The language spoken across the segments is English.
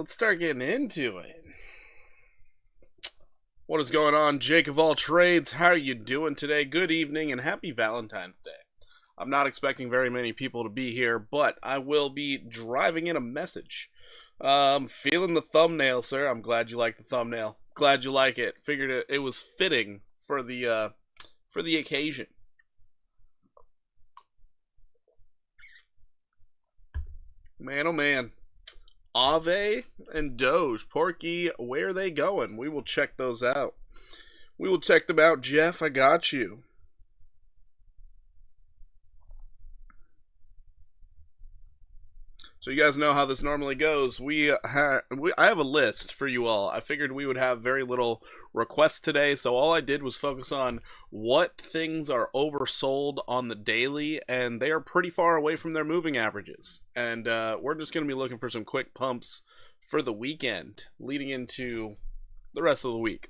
let's start getting into it. What is going on, Jake of all trades? How are you doing today? Good evening and happy Valentine's Day. I'm not expecting very many people to be here, but I will be driving in a message. Feeling the thumbnail, sir. I'm glad you like the thumbnail. Glad you like it. Figured it was fitting for the occasion. Man, oh man. Aave and Doge, Porky, where are they going? We will check those out. We will check them out, Jeff. I got you. So you guys know how this normally goes. I have a list for you all. I figured we would have very little requests today, so all I did was focus on what things are oversold on the daily, and they are pretty far away from their moving averages. And we're just going to be looking for some quick pumps for the weekend, leading into the rest of the week.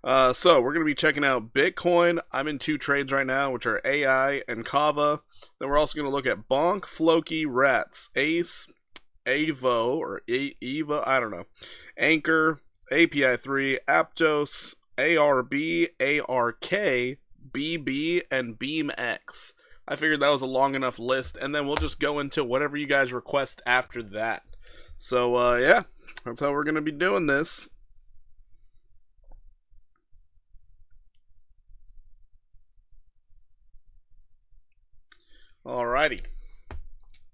So we're going to be checking out Bitcoin. I'm in 2 trades right now, which are AI and Kava. Then we're also going to look at Bonk, Floki, Rats, Ace, Avo, or Eva, I don't know, Anchor, API3, Aptos, ARB, ARK, BB, and BeamX. I figured that was a long enough list, and then we'll just go into whatever you guys request after that. So, yeah, that's how we're going to be doing this. Alrighty.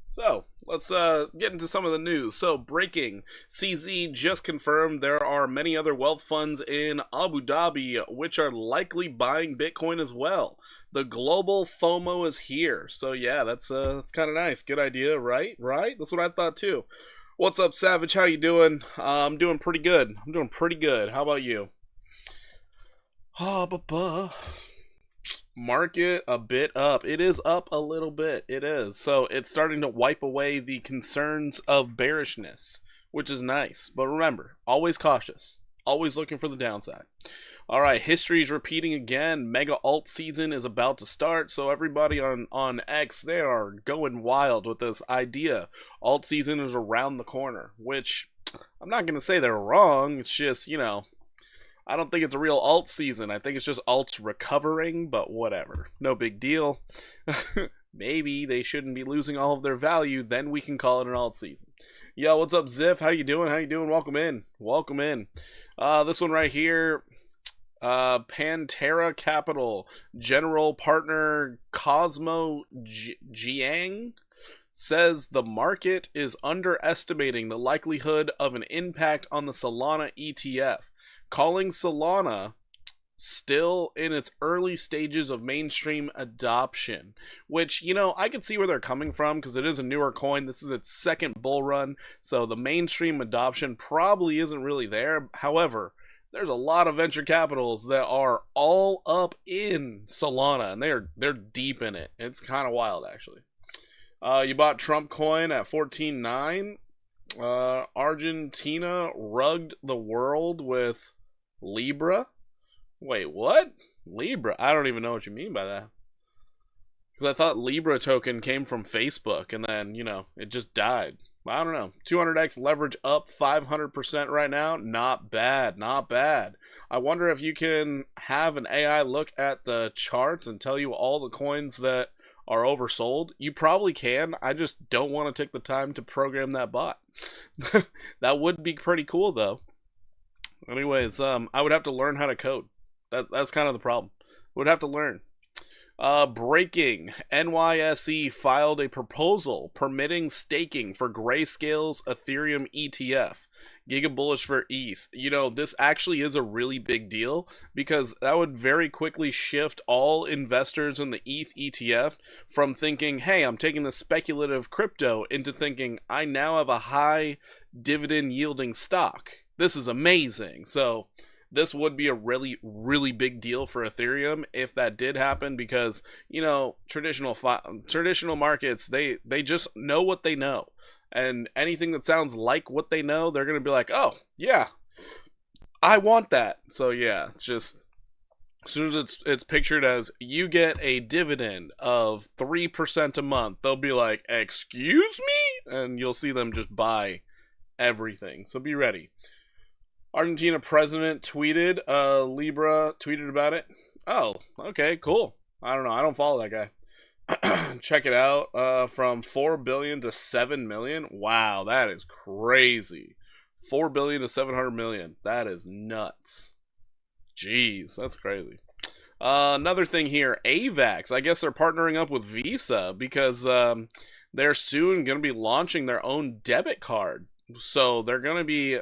So, let's get into some of the news. So, breaking. CZ just confirmed there are many other wealth funds in Abu Dhabi which are likely buying Bitcoin as well. The global FOMO is here. So, yeah, that's kind of nice. Good idea, right? Right? That's what I thought too. What's up, Savage? How you doing? I'm doing pretty good. How about you? Market a bit up. It is up a little bit. It is. So it's starting to wipe away the concerns of bearishness, which is nice. But remember, always cautious. Always looking for the downside. Alright, history is repeating again. Mega alt season is about to start. So everybody on X, they are going wild with this idea. Alt season is around the corner, which I'm not going to say they're wrong. It's just, you know, I don't think it's a real alt season. I think it's just alts recovering, but whatever. No big deal. Maybe they shouldn't be losing all of their value, then we can call it an alt season. Yo, what's up, Ziff? How you doing? Welcome in. This one right here, Pantera Capital, General Partner Cosmo Jiang says the market is underestimating the likelihood of an impact on the Solana ETF. Calling Solana still in its early stages of mainstream adoption, which, you know, I can see where they're coming from because it is a newer coin. This is its second bull run, so the mainstream adoption probably isn't really there. However, there's a lot of venture capitals that are all up in Solana, and they're deep in it. It's kind of wild, actually. You bought Trump coin at 14.9. Argentina rugged the world with Libra. Wait, what? Libra? I don't even know what you mean by that. Because I thought Libra token came from Facebook and then, you know, it just died. I don't know. 200x leverage up 500% right now. Not bad. I wonder if you can have an AI look at the charts and tell you all the coins that are oversold. You probably can. I just don't want to take the time to program that bot. That would be pretty cool, though. Anyways, I would have to learn how to code. That's kind of the problem. Would have to learn. Breaking. NYSE filed a proposal permitting staking for Grayscale's Ethereum ETF. Giga Bullish for ETH. You know, this actually is a really big deal because that would very quickly shift all investors in the ETH ETF from thinking, hey, I'm taking the speculative crypto, into thinking, I now have a high dividend yielding stock. This is amazing. So this would be a really, really big deal for Ethereum if that did happen because, you know, traditional markets, they just know what they know. And anything that sounds like what they know, they're going to be like, oh, yeah, I want that. So, yeah, it's just, as soon as it's pictured as you get a dividend of 3% a month, they'll be like, excuse me? And you'll see them just buy everything. So be ready. Argentina president tweeted, Libra tweeted about it. Oh, okay, cool. I don't know. I don't follow that guy. Check it out. From 4 billion to 7 million. Wow, that is crazy. 4 billion to 700 million. That is nuts. Jeez, that's crazy. Another thing here, AVAX. I guess they're partnering up with Visa because they're soon going to be launching their own debit card. So they're going to be,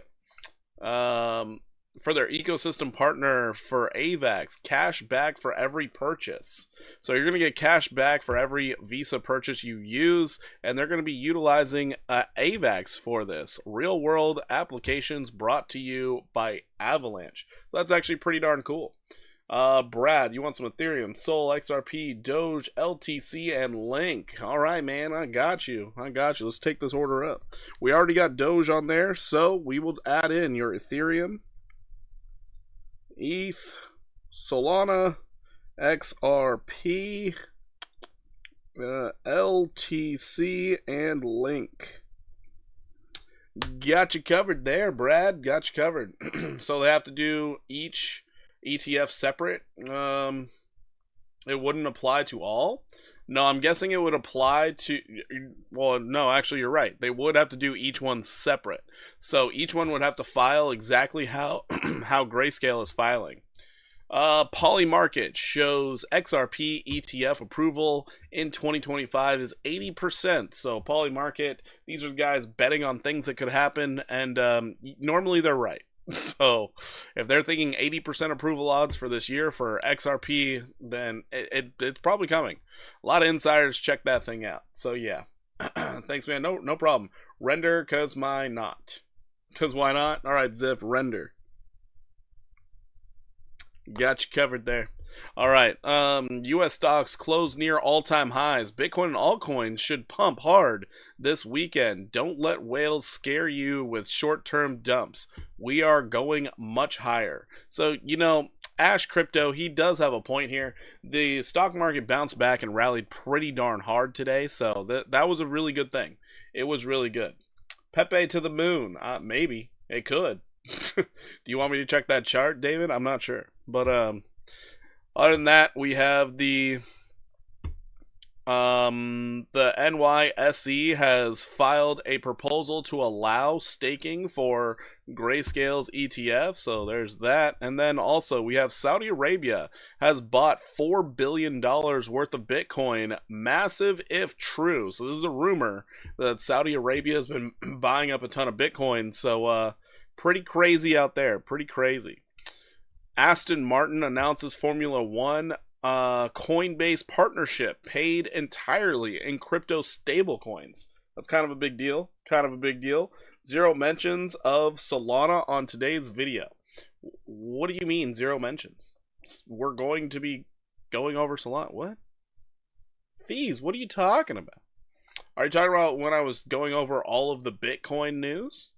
for their ecosystem partner for AVAX, cash back for every purchase. So you're going to get cash back for every Visa purchase you use, and they're going to be utilizing AVAX for this. Real world applications brought to you by Avalanche. So that's actually pretty darn cool. Brad, you want some Ethereum, Sol, XRP, Doge, LTC, and Link. All right, man, I got you. Let's take this order up. We already got Doge on there, so we will add in your Ethereum, ETH, Solana, XRP, LTC, and Link. Got you covered there, Brad. Got you covered. So they have to do each ETF separate. It wouldn't apply to all. No, I'm guessing it would apply to, well, no, actually you're right. They would have to do each one separate. So each one would have to file exactly how how Grayscale is filing. Polymarket shows XRP ETF approval in 2025 is 80%. So Polymarket, these are guys betting on things that could happen, and normally they're right. So if they're thinking 80% approval odds for this year for XRP, then it's probably coming. A lot of insiders check that thing out. So yeah. Thanks, man. No problem. Render, cause why not? Cause why not? Alright, Zip, render. Got you covered there. All right. U.S. stocks close near all-time highs. Bitcoin and altcoins should pump hard this weekend. Don't let whales scare you with short-term dumps. We are going much higher. So, you know, Ash Crypto, he does have a point here. The stock market bounced back and rallied pretty darn hard today, so that was a really good thing. It was really good. Pepe to the moon. Maybe. It could. Do you want me to check that chart, David? I'm not sure. But other than that, we have the NYSE has filed a proposal to allow staking for Grayscale's ETF, so there's that. And then also we have Saudi Arabia has bought $4 billion worth of Bitcoin, massive if true. So this is a rumor that Saudi Arabia has been buying up a ton of Bitcoin, so pretty crazy out there, pretty crazy. Aston Martin announces Formula One Coinbase partnership paid entirely in crypto stablecoins. That's kind of a big deal. Zero mentions of Solana on today's video. What do you mean zero mentions? We're going to be going over Solana. What? Fees, what are you talking about? Are you talking about when I was going over all of the Bitcoin news?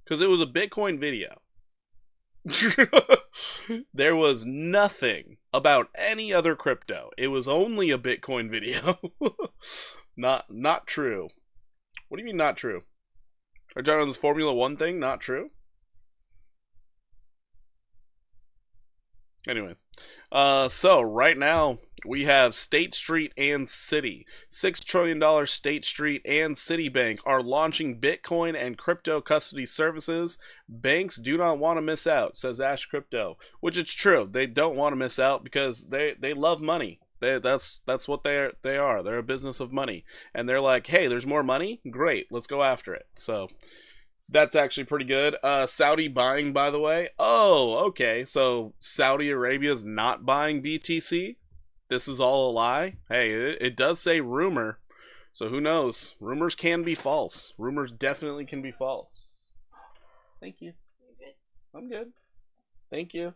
Because it was a Bitcoin video. There was nothing about any other crypto. It was only a Bitcoin video. Not true. What do you mean not true? Are you talking about this Formula One thing? Not true? Anyways, so right now we have State Street and Citi. $6 trillion State Street and Citibank are launching Bitcoin and crypto custody services. Banks do not want to miss out, says Ash Crypto, which is true. They don't want to miss out because they love money. That's what they are. They're a business of money, and they're like, hey, there's more money. Great, let's go after it. So that's actually pretty good. Saudi buying, by the way. Oh, okay. So Saudi Arabia is not buying BTC. This is all a lie. Hey, it does say rumor. So who knows? Rumors can be false. Rumors definitely can be false. Thank you. You good? I'm good. Thank you.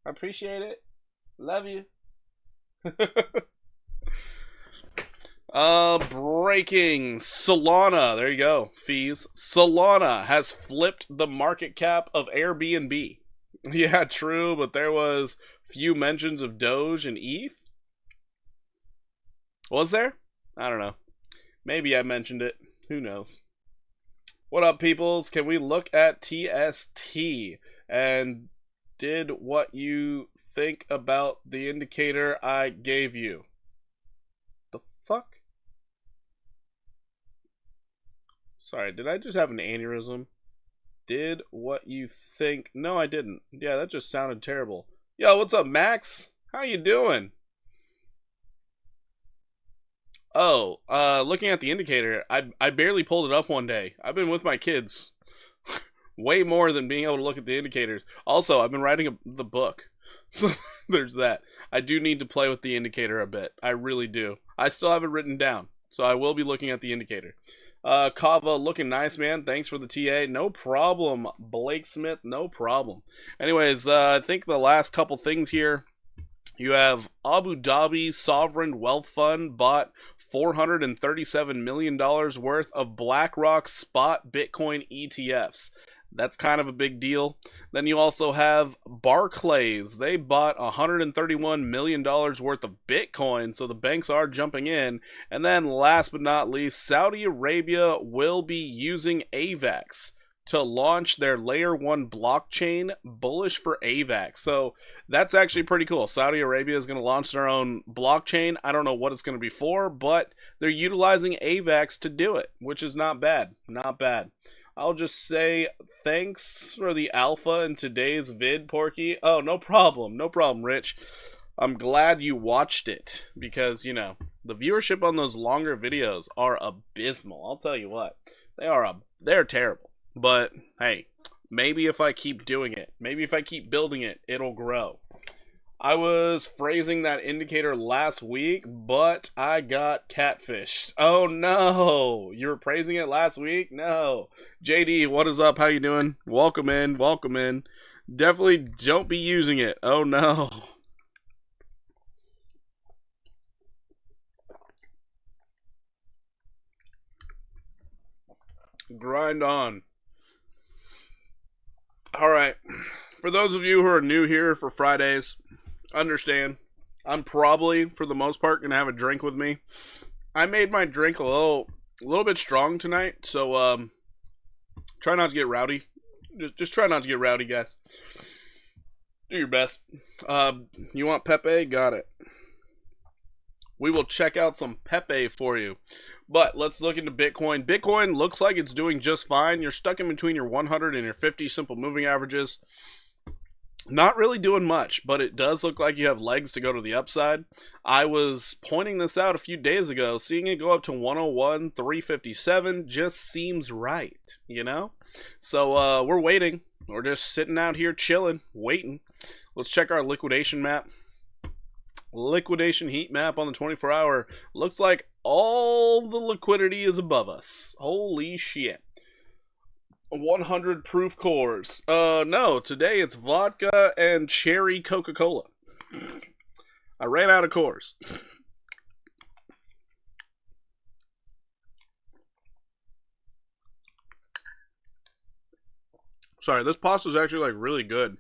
I appreciate it. Love you. Breaking Solana. There you go. Fees. Solana has flipped the market cap of Airbnb. Yeah, true, but there was few mentions of Doge and ETH. Was there? I don't know. Maybe I mentioned it. Who knows? What up, peoples? Can we look at TST? And did what you think about the indicator I gave you? The fuck? Sorry, did I just have an aneurysm? Did what you think? No, I didn't. Yeah, that just sounded terrible. Yo, what's up, Max? How you doing? Oh, looking at the indicator, I barely pulled it up one day. I've been with my kids way more than being able to look at the indicators. Also, I've been writing the book, so there's that. I do need to play with the indicator a bit. I really do. I still have it written down, so I will be looking at the indicator. Kava, looking nice, man. Thanks for the TA. No problem. Blake Smith, no problem. Anyways, I think the last couple things here. You have Abu Dhabi Sovereign Wealth Fund bought $437 million worth of BlackRock spot Bitcoin ETFs. That's kind of a big deal. Then you also have Barclays. They bought $131 million worth of Bitcoin, so the banks are jumping in. And then last but not least, Saudi Arabia will be using AVAX to launch their layer 1 blockchain, Bullish for AVAX. So that's actually pretty cool. Saudi Arabia is going to launch their own blockchain. I don't know what it's going to be for, but they're utilizing AVAX to do it, which is not bad. Not bad. I'll just say thanks for the alpha in today's vid, Porky. Oh, no problem. No problem, Rich. I'm glad you watched it because, you know, the viewership on those longer videos are abysmal. I'll tell you what. They're terrible. But, hey, maybe if I keep doing it, maybe if I keep building it, it'll grow. I was phrasing that indicator last week, but I got catfished. Oh, no. You were praising it last week? No. JD, what is up? How you doing? Welcome in. Welcome in. Definitely don't be using it. Oh, no. Grind on. Alright, for those of you who are new here for Fridays, understand, I'm probably, for the most part, going to have a drink with me. I made my drink a little bit strong tonight, so try not to get rowdy. Just try not to get rowdy, guys. Do your best. You want Pepe? Got it. We will check out some Pepe for you. But let's look into Bitcoin. Bitcoin looks like it's doing just fine. You're stuck in between your 100 and your 50 simple moving averages. Not really doing much, but it does look like you have legs to go to the upside. I was pointing this out a few days ago. Seeing it go up to 101, 357 just seems right, you know? So we're waiting. We're just sitting out here chilling, waiting. Let's check our liquidation map. Liquidation heat map on the 24-hour. Looks like all the liquidity is above us. Holy shit. 100 proof cores. No, today it's vodka and cherry Coca-Cola. I ran out of cores. Sorry, this pasta is actually like really good.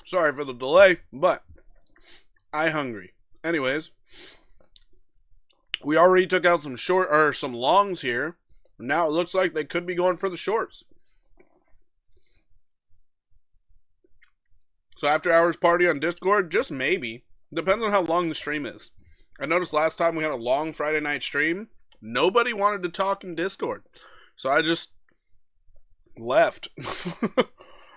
Sorry for the delay, but I hungry. Anyways, we already took out some longs here. Now it looks like they could be going for the shorts. So after hours party on Discord, just maybe. Depends on how long the stream is. I noticed last time we had a long Friday night stream, nobody wanted to talk in Discord. So I just left.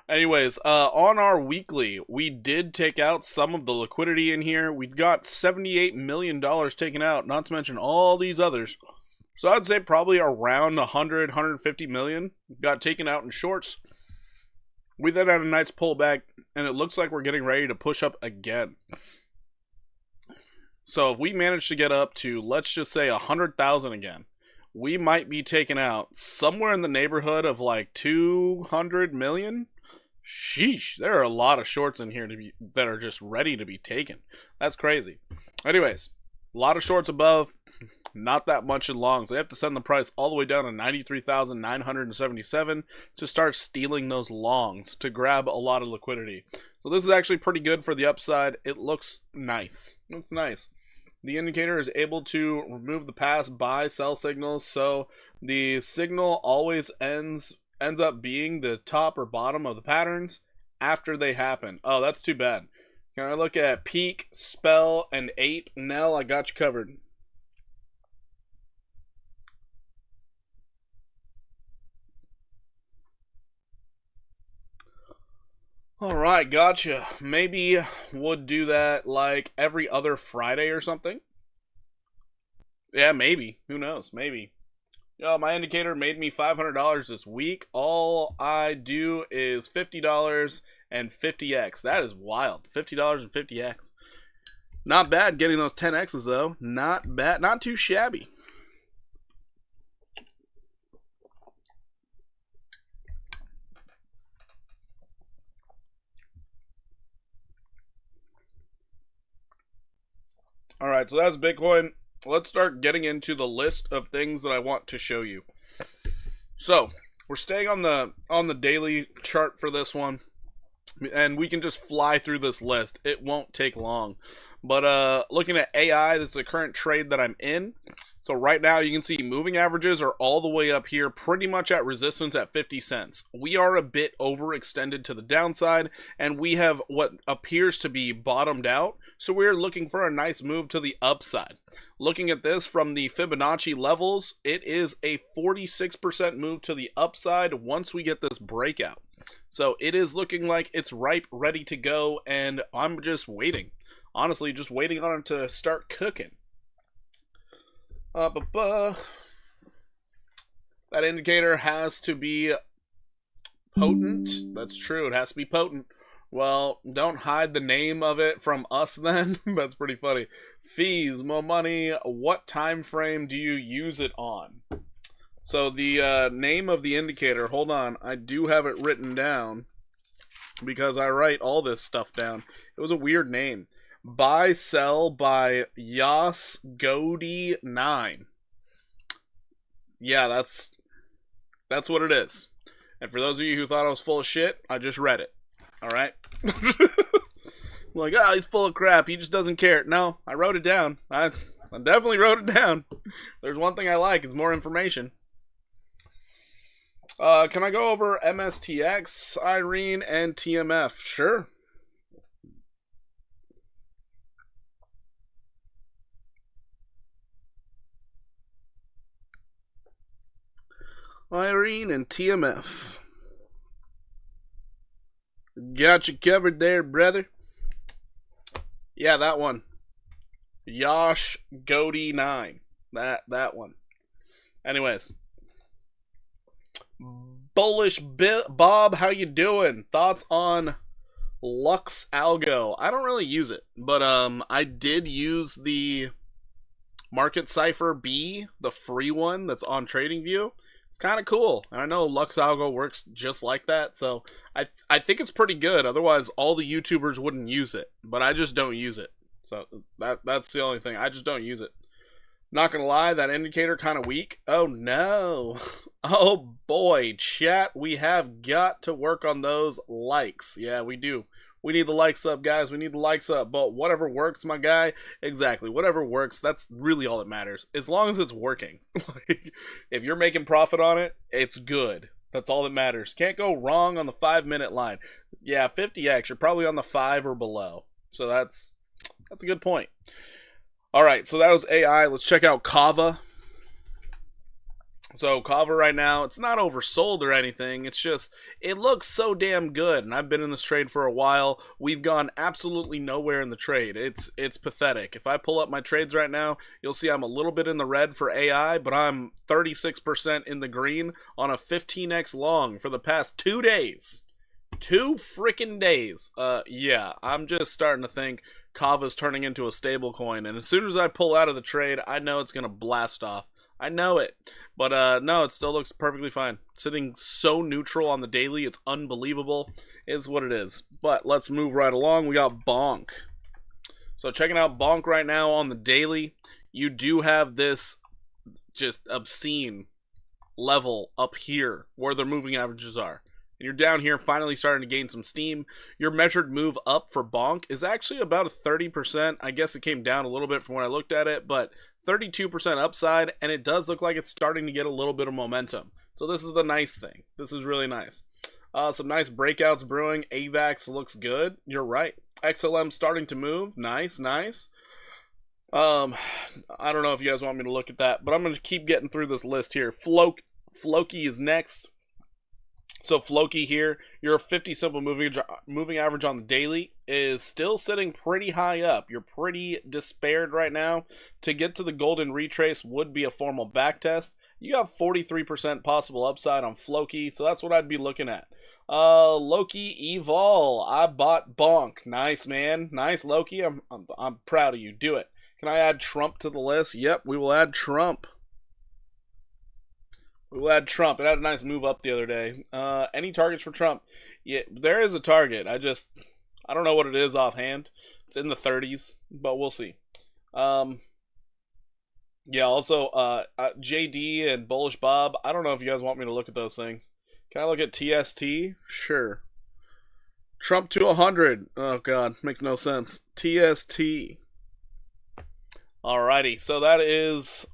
Anyways, on our weekly, we did take out some of the liquidity in here. We got $78 million taken out, not to mention all these others. So I'd say probably around 100, 150 million got taken out in shorts. We then had a nice pullback, and it looks like we're getting ready to push up again. So if we manage to get up to, let's just say 100,000 again, we might be taking out somewhere in the neighborhood of like 200 million. Sheesh, there are a lot of shorts in here that are just ready to be taken. That's crazy. Anyways, a lot of shorts above. Not that much in longs. They have to send the price all the way down to 93,977 to start stealing those longs to grab a lot of liquidity. So this is actually pretty good for the upside. It looks nice. It's nice. The indicator is able to remove the past buy sell signals, so the signal always ends up being the top or bottom of the patterns after they happen. Oh, that's too bad. Can I look at peak, spell, and ape? Nell, I got you covered. Alright, gotcha. Maybe would do that like every other Friday or something. Yeah, maybe. Who knows? Maybe. Yo, my indicator made me $500 this week. All I do is $50 and 50x. That is wild. $50 and 50x. Not bad getting those 10x's though. Not bad. Not too shabby. Alright, so that's Bitcoin. Let's start getting into the list of things that I want to show you. So, we're staying on the daily chart for this one. And we can just fly through this list. It won't take long. But looking at AI, this is the current trade that I'm in. So right now you can see moving averages are all the way up here, pretty much at resistance at 50 cents. We are a bit overextended to the downside, and we have what appears to be bottomed out. So we're looking for a nice move to the upside. Looking at this from the Fibonacci levels, it is a 46% move to the upside once we get this breakout. So it is looking like it's ripe, ready to go, and I'm just waiting. Honestly, just waiting on it to start cooking. That indicator has to be potent. That's true. It has to be potent. Well, don't hide the name of it from us then. That's pretty funny. Fees, more money. What time frame do you use it on? So the name of the indicator, hold on. I do have it written down because I write all this stuff down. It was a weird name. Buy Sell by Yas Godi 9. Yeah, that's what it is. And for those of you who thought I was full of shit, I just read it. Alright? Like, oh, he's full of crap. He just doesn't care. No, I wrote it down. I definitely wrote it down. There's one thing I like. It's more information. Can I go over MSTX, Irene, and TMF? Sure. Irene and TMF. Got you covered there, brother. Yeah, that one. Yash Godi 9. That one. Anyways. Bullish Bob, how you doing? Thoughts on Lux Algo? I don't really use it, but I did use the Market Cipher B, the free one that's on TradingView. It's kind of cool. I know Lux Algo works just like that, so I think it's pretty good. Otherwise, all the YouTubers wouldn't use it, but I just don't use it. So that's the only thing. I just don't use it. Not gonna lie, that indicator kind of weak. Oh no. Oh boy, chat, we have got to work on those likes. Yeah, we do. We need the likes up, guys. We need the likes up. But whatever works, my guy. Exactly. Whatever works, that's really all that matters. As long as it's working. Like, if you're making profit on it, it's good. That's all that matters. Can't go wrong on the 5-minute line. Yeah, 50x, you're probably on the 5 or below. So that's a good point. All right, so that was AI. Let's check out Kava. So Kava right now, it's not oversold or anything. It's just, it looks so damn good. And I've been in this trade for a while. We've gone absolutely nowhere in the trade. It's pathetic. If I pull up my trades right now, you'll see I'm a little bit in the red for AI, but I'm 36% in the green on a 15x long for the past 2 days. 2 freaking days. Yeah, I'm just starting to think Kava's turning into a stable coin. And as soon as I pull out of the trade, I know it's going to blast off. I know it. But no, it still looks perfectly fine. Sitting so neutral on the daily, it's unbelievable. Is what it is. But let's move right along. We got Bonk. So checking out Bonk right now on the daily. You do have this just obscene level up here where their moving averages are. And you're down here finally starting to gain some steam. Your measured move up for bonk is actually about a 30%. I guess it came down a little bit from when I looked at it, but 32% upside, and it does look like it's starting to get a little bit of momentum. So this is the nice thing. This is really nice. Some nice breakouts brewing. AVAX looks good. You're right. XLM starting to move. Nice, nice. I don't know if you guys want me to look at that, but I'm going to keep getting through this list here. Floki is next. So Floki here, your 50 simple moving average on the daily is still sitting pretty high up. You're pretty despaired right now. To get to the golden retrace would be a formal backtest. You got 43% possible upside on Floki, so that's what I'd be looking at. Loki Evol, I bought bonk. Nice, man. Nice, Loki. I'm proud of you. Do it. Can I add Trump to the list? Yep, we will add Trump. We'll add Trump. It had a nice move up the other day. Any targets for Trump? Yeah, there is a target. I don't know what it is offhand. It's in the 30s, but we'll see. Yeah, also, JD and Bullish Bob. I don't know if you guys want me to look at those things. Can I look at TST? Sure. Trump to 100. Oh, God. Makes no sense. TST. Alrighty. So that is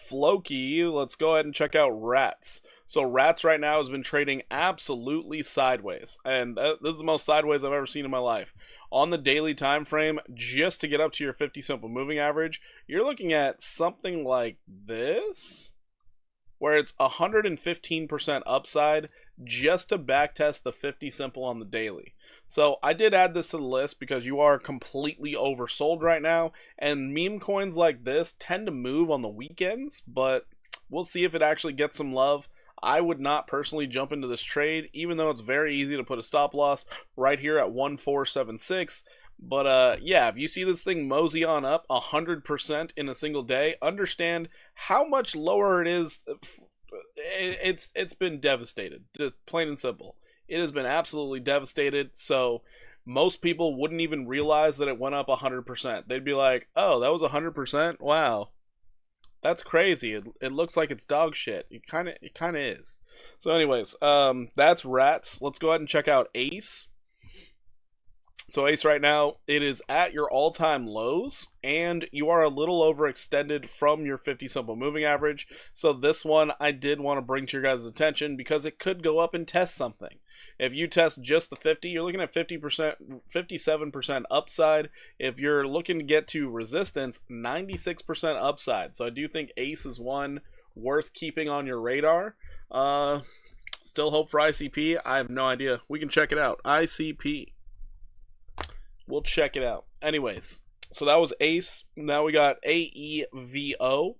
Floki. Let's go ahead and check out Rats. So Rats right now has been trading absolutely sideways. And this is the most sideways I've ever seen in my life. On the daily time frame, just to get up to your 50 simple moving average, you're looking at something like this, where it's 115% upside just to backtest the 50 simple on the daily. So I did add this to the list because you are completely oversold right now, and meme coins like this tend to move on the weekends, but we'll see if it actually gets some love. I would not personally jump into this trade, even though it's very easy to put a stop loss right here at 1476. But yeah, if you see this thing mosey on up 100% in a single day, understand how much lower it is. It's been devastated, just plain and simple. It has been absolutely devastated. So most people wouldn't even realize that it went up 100%. They'd be like, "Oh, that was 100%. Wow, that's crazy. It looks like it's dog shit." It kind of is. So, anyways, that's Rats. Let's go ahead and check out Ace. So Ace right now, it is at your all-time lows, and you are a little overextended from your 50 simple moving average. So this one I did want to bring to your guys' attention because it could go up and test something. If you test just the 50, you're looking at 50%, 57% upside. If you're looking to get to resistance, 96% upside. So I do think Ace is one worth keeping on your radar. Still hope for ICP. I have no idea. We can check it out. ICP. We'll check it out. Anyways, so that was Ace. Now we got AEVO.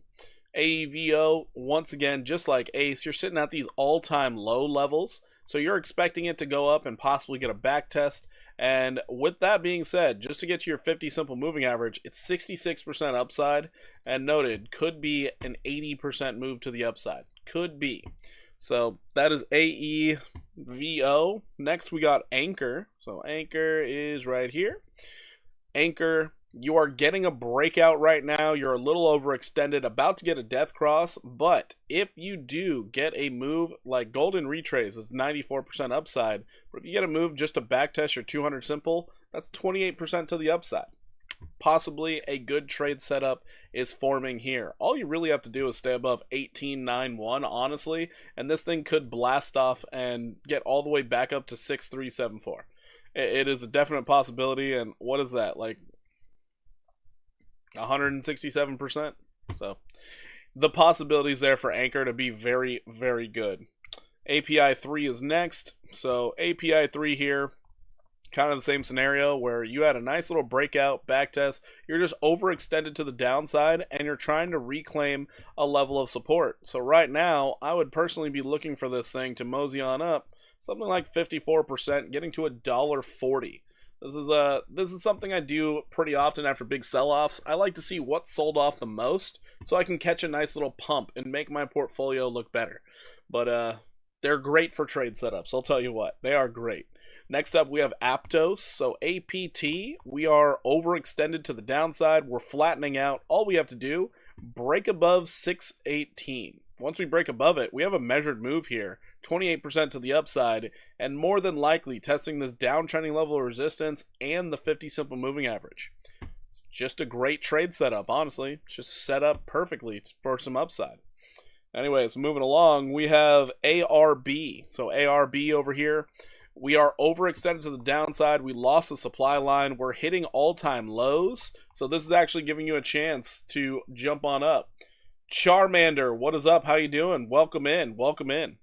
AEVO, once again, just like Ace, you're sitting at these all-time low levels. So you're expecting it to go up and possibly get a back test. And with that being said, just to get to your 50 simple moving average, it's 66% upside. And noted, could be an 80% move to the upside. Could be. So that is AEVO. Next we got Anchor. So Anchor is right here. Anchor, you are getting a breakout right now. You're a little overextended, about to get a death cross. But if you do get a move like Golden Retrace, it's 94% upside. But if you get a move just to backtest your 200 simple, that's 28% to the upside. Possibly a good trade setup is forming here. All you really have to do is stay above 1891, honestly, and this thing could blast off and get all the way back up to 6374. It is a definite possibility. And what is that, like 167%? So the possibilities there for Anchor to be very, very good. API 3 is next. So API 3 here, kind of the same scenario where you had a nice little breakout backtest. You're just overextended to the downside and you're trying to reclaim a level of support. So right now, I would personally be looking for this thing to mosey on up something like 54%, getting to $1.40. This is something I do pretty often after big sell-offs. I like to see what sold off the most so I can catch a nice little pump and make my portfolio look better. But they're great for trade setups, I'll tell you what. They are great. Next up, we have Aptos. So APT, we are overextended to the downside. We're flattening out. All we have to do, break above 618. Once we break above it, we have a measured move here, 28% to the upside, and more than likely testing this downtrending level of resistance and the 50 simple moving average. Just a great trade setup, honestly. It's just set up perfectly for some upside. Anyways, moving along, we have ARB. So ARB over here, we are overextended to the downside. We lost the supply line. We're hitting all-time lows. So this is actually giving you a chance to jump on up. Charmander, what is up? How you doing? Welcome in. Welcome in.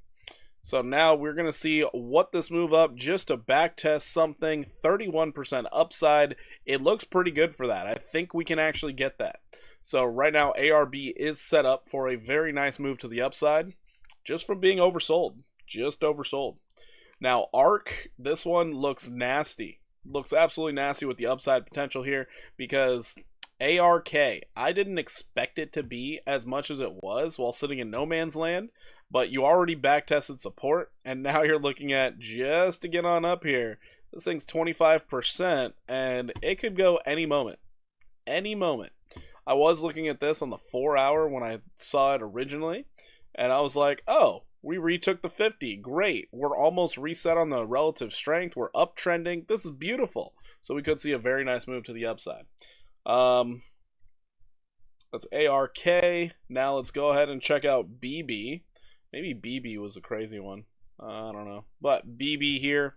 So now we're going to see what this move up just to back test something. 31% upside. It looks pretty good for that. I think we can actually get that. So right now ARB is set up for a very nice move to the upside just from being oversold. Just oversold. Now ARK, this one looks nasty. Looks absolutely nasty with the upside potential here because ARK, I didn't expect it to be as much as it was while sitting in no man's land, but you already backtested support, and now you're looking at just to get on up here. This thing's 25%, and it could go any moment. Any moment. I was looking at this on the 4-hour when I saw it originally, and I was like, oh, we retook the 50. Great. We're almost reset on the relative strength. We're uptrending. This is beautiful. So we could see a very nice move to the upside. That's ARK. Now let's go ahead and check out BB. Maybe BB was a crazy one. I don't know. But BB here.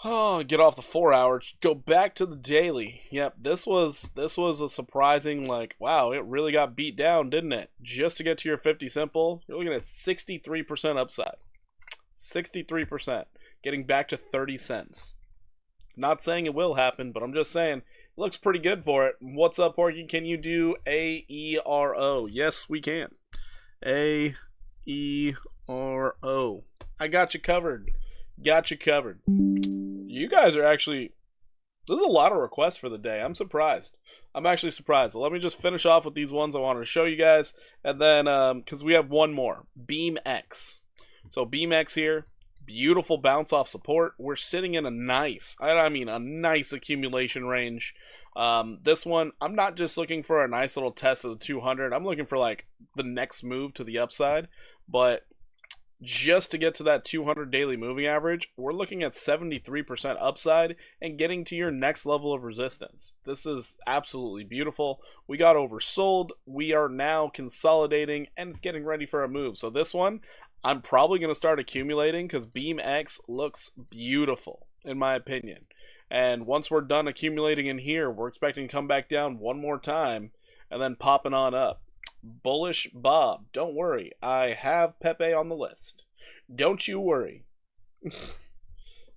Oh, get off the 4-hour. Go back to the daily. Yep, this was a surprising, like, wow, it really got beat down, didn't it? Just to get to your 50 simple, you're looking at 63% upside. 63%. Getting back to 30 cents. Not saying it will happen, but I'm just saying looks pretty good for it. What's up, Porky? Can you do AERO? Yes, we can. AERO. I got you covered. Got you covered. You guys are actually... There's a lot of requests for the day. I'm surprised. I'm actually surprised. So let me just finish off with these ones I wanted to show you guys. And then, because we have one more. BeamX. So BeamX here. Beautiful bounce off support. We're sitting in a nice, I mean a nice accumulation range. This one, I'm not just looking for a nice little test of the 200. I'm looking for like the next move to the upside. But just to get to that 200 daily moving average, we're looking at 73% upside and getting to your next level of resistance. This is absolutely beautiful. We got oversold. We are now consolidating and it's getting ready for a move. So this one, I'm probably going to start accumulating because BeamX looks beautiful, in my opinion. And once we're done accumulating in here, we're expecting to come back down one more time and then popping on up. Bullish Bob, don't worry. I have Pepe on the list. Don't you worry.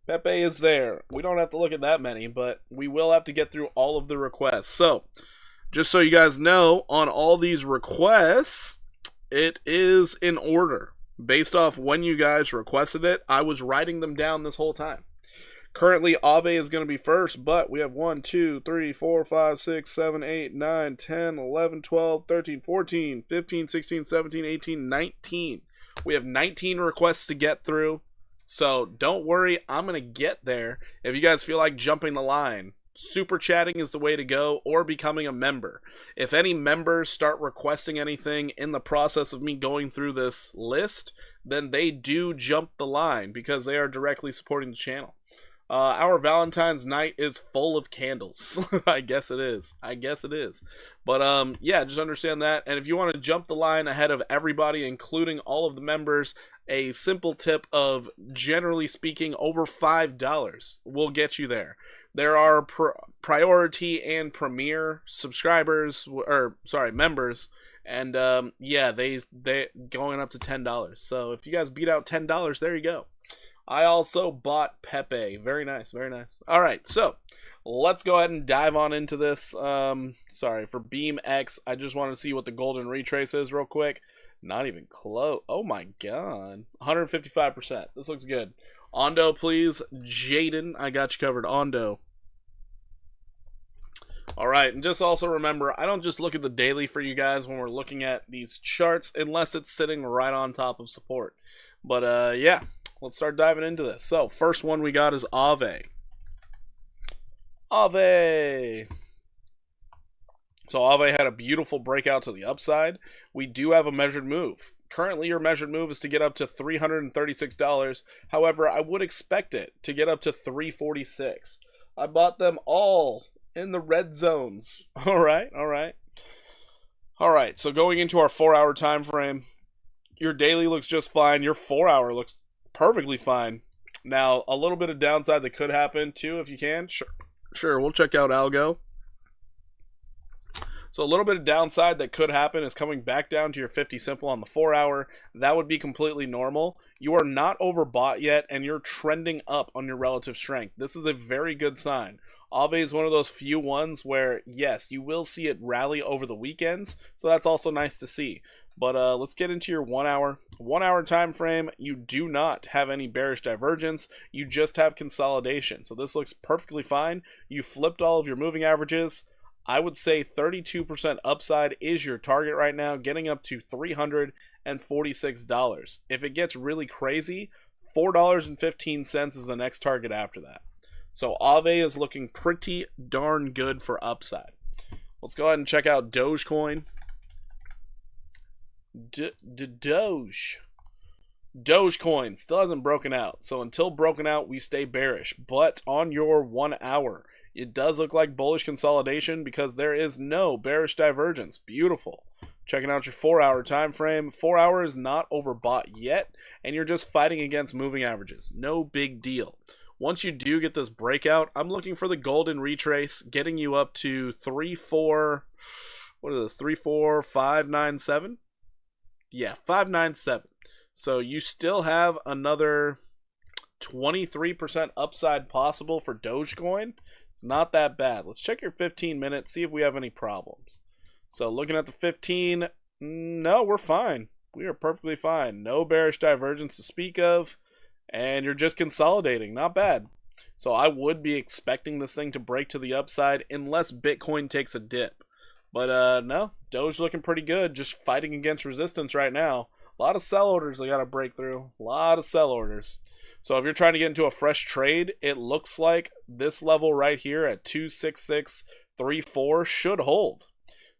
Pepe is there. We don't have to look at that many, but we will have to get through all of the requests. So, just so you guys know, on all these requests, it is in order. Based off when you guys requested it, I was writing them down this whole time. Currently, Ave is going to be first, but we have 1, 2, 3, 4, 5, 6, 7, 8, 9, 10, 11, 12, 13, 14, 15, 16, 17, 18, 19. We have 19 requests to get through, so don't worry, I'm going to get there. If you guys feel like jumping the line, super chatting is the way to go, or becoming a member. If any members start requesting anything in the process of me going through this list, then they do jump the line because they are directly supporting the channel. Our Valentine's night is full of candles. I guess it is. I guess it is. But yeah, just understand that. And if you want to jump the line ahead of everybody, including all of the members, a simple tip of, generally speaking, over $5 will get you there. There are priority and premier subscribers, or sorry, members, and yeah, they going up to $10. So if you guys beat out $10, there you go. I also bought Pepe. Very nice, very nice. All right, so let's go ahead and dive on into this. Sorry, for BeamX, I just want to see what the golden retrace is real quick. Not even close. Oh my god. 155%. This looks good. Ondo, please. Jaden, I got you covered. Ondo. Alright, and just also remember, I don't just look at the daily for you guys when we're looking at these charts unless it's sitting right on top of support. But yeah, let's start diving into this. So, first one we got is Ave. Ave! So Aave had a beautiful breakout to the upside. We do have a measured move. Currently, your measured move is to get up to $336. However, I would expect it to get up to $346. I bought them all in the red zones. All right, all right. All right, so going into our 4-hour time frame, your daily looks just fine. Your 4-hour looks perfectly fine. Now, a little bit of downside that could happen too, if you can. Sure, we'll check out Algo. So a little bit of downside that could happen is coming back down to your 50 simple on the 4-hour. That would be completely normal. You are not overbought yet, and you're trending up on your relative strength. This is a very good sign. Aave is one of those few ones where, yes, you will see it rally over the weekends, so that's also nice to see. But let's get into your 1-hour. 1-hour time frame, you do not have any bearish divergence. You just have consolidation. So this looks perfectly fine. You flipped all of your moving averages. I would say 32% upside is your target right now, getting up to $346. If it gets really crazy, $4.15 is the next target after that. So Aave is looking pretty darn good for upside. Let's go ahead and check out Dogecoin. Dogecoin still hasn't broken out. So until broken out, we stay bearish. But on your 1-hour, it does look like bullish consolidation because there is no bearish divergence. Beautiful. Checking out your 4-hour time frame. 4 hours not overbought yet, and you're just fighting against moving averages. No big deal. Once you do get this breakout, I'm looking for the golden retrace, getting you up to 34597. Yeah, 597. So you still have another 23% upside possible for Dogecoin. It's not that bad. Let's check your 15 minutes, see if we have any problems. So looking at the 15, no, we're fine. We are perfectly fine. No bearish divergence to speak of, and you're just consolidating. Not bad. So I would be expecting this thing to break to the upside unless Bitcoin takes a dip. But no, Doge looking pretty good, just fighting against resistance right now. A lot of sell orders they got to break through. A lot of sell orders. So if you're trying to get into a fresh trade, it looks like this level right here at 26634 should hold.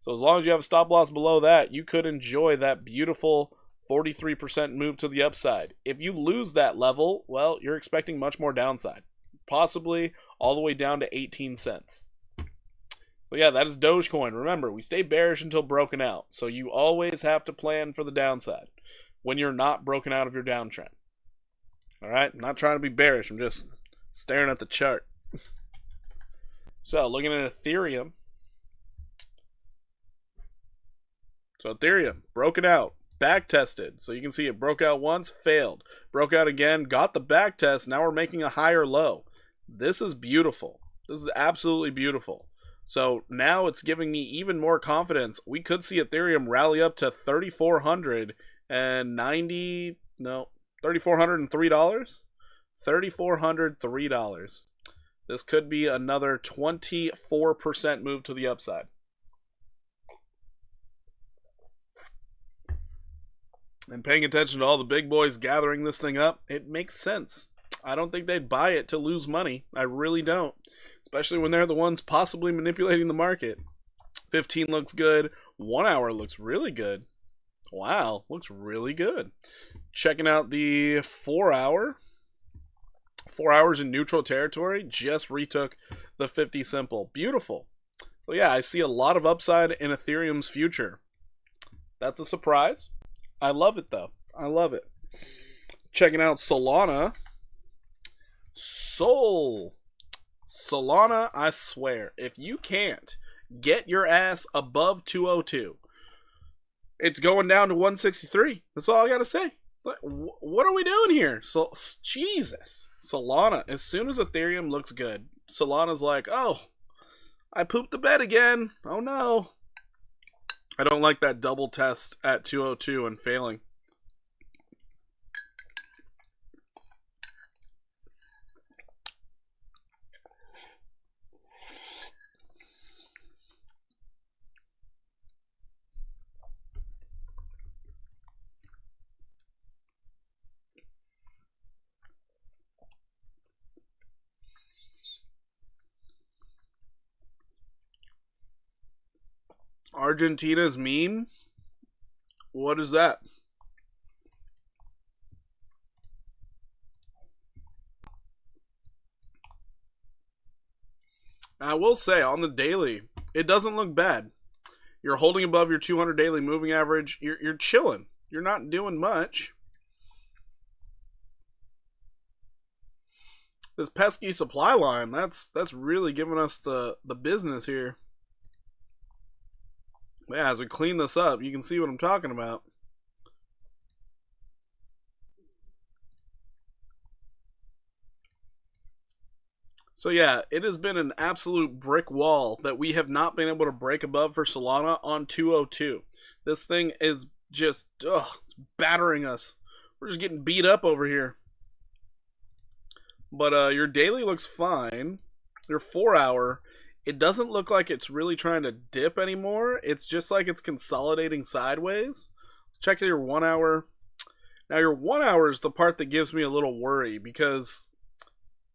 So as long as you have a stop loss below that, you could enjoy that beautiful 43% move to the upside. If you lose that level, well, you're expecting much more downside. Possibly all the way down to 18 cents. So yeah, that is Dogecoin. Remember, we stay bearish until broken out. So you always have to plan for the downside when you're not broken out of your downtrend. All right, I'm not trying to be bearish. I'm just staring at the chart. So looking at Ethereum. So Ethereum, broken out, back tested. So you can see it broke out once, failed. Broke out again, got the back test. Now we're making a higher low. This is beautiful. This is absolutely beautiful. So now it's giving me even more confidence. We could see Ethereum rally up to $3,403. $3,403. This could be another 24% move to the upside. And paying attention to all the big boys gathering this thing up, it makes sense. I don't think they'd buy it to lose money. I really don't. Especially when they're the ones possibly manipulating the market. 15 looks good. 1 hour looks really good. Wow, looks really good. Checking out the 4 hour. 4 hours in neutral territory. Just retook the 50 simple. Beautiful. So yeah, I see a lot of upside in Ethereum's future. That's a surprise. I love it though. I love it. Checking out Solana. Solana, I swear, if you can't get your ass above 202, it's going down to 163. That's all I gotta say. What are we doing here? So Jesus. Solana, as soon as Ethereum looks good, Solana's like, oh, I pooped the bed again. Oh no. I don't like that double test at 202 and failing. Argentina's meme? What is that? I will say, on the daily, it doesn't look bad. You're holding above your 200 daily moving average. You're chilling. You're not doing much. This pesky supply line, that's really giving us the business here. Yeah, as we clean this up, you can see what I'm talking about. So yeah, it has been an absolute brick wall that we have not been able to break above for Solana on 202. This thing is just, it's battering us. We're just getting beat up over here. But your daily looks fine. Your 4 hour, it doesn't look like it's really trying to dip anymore. It's just like it's consolidating sideways. Check your 1 hour. Now your 1 hour is the part that gives me a little worry because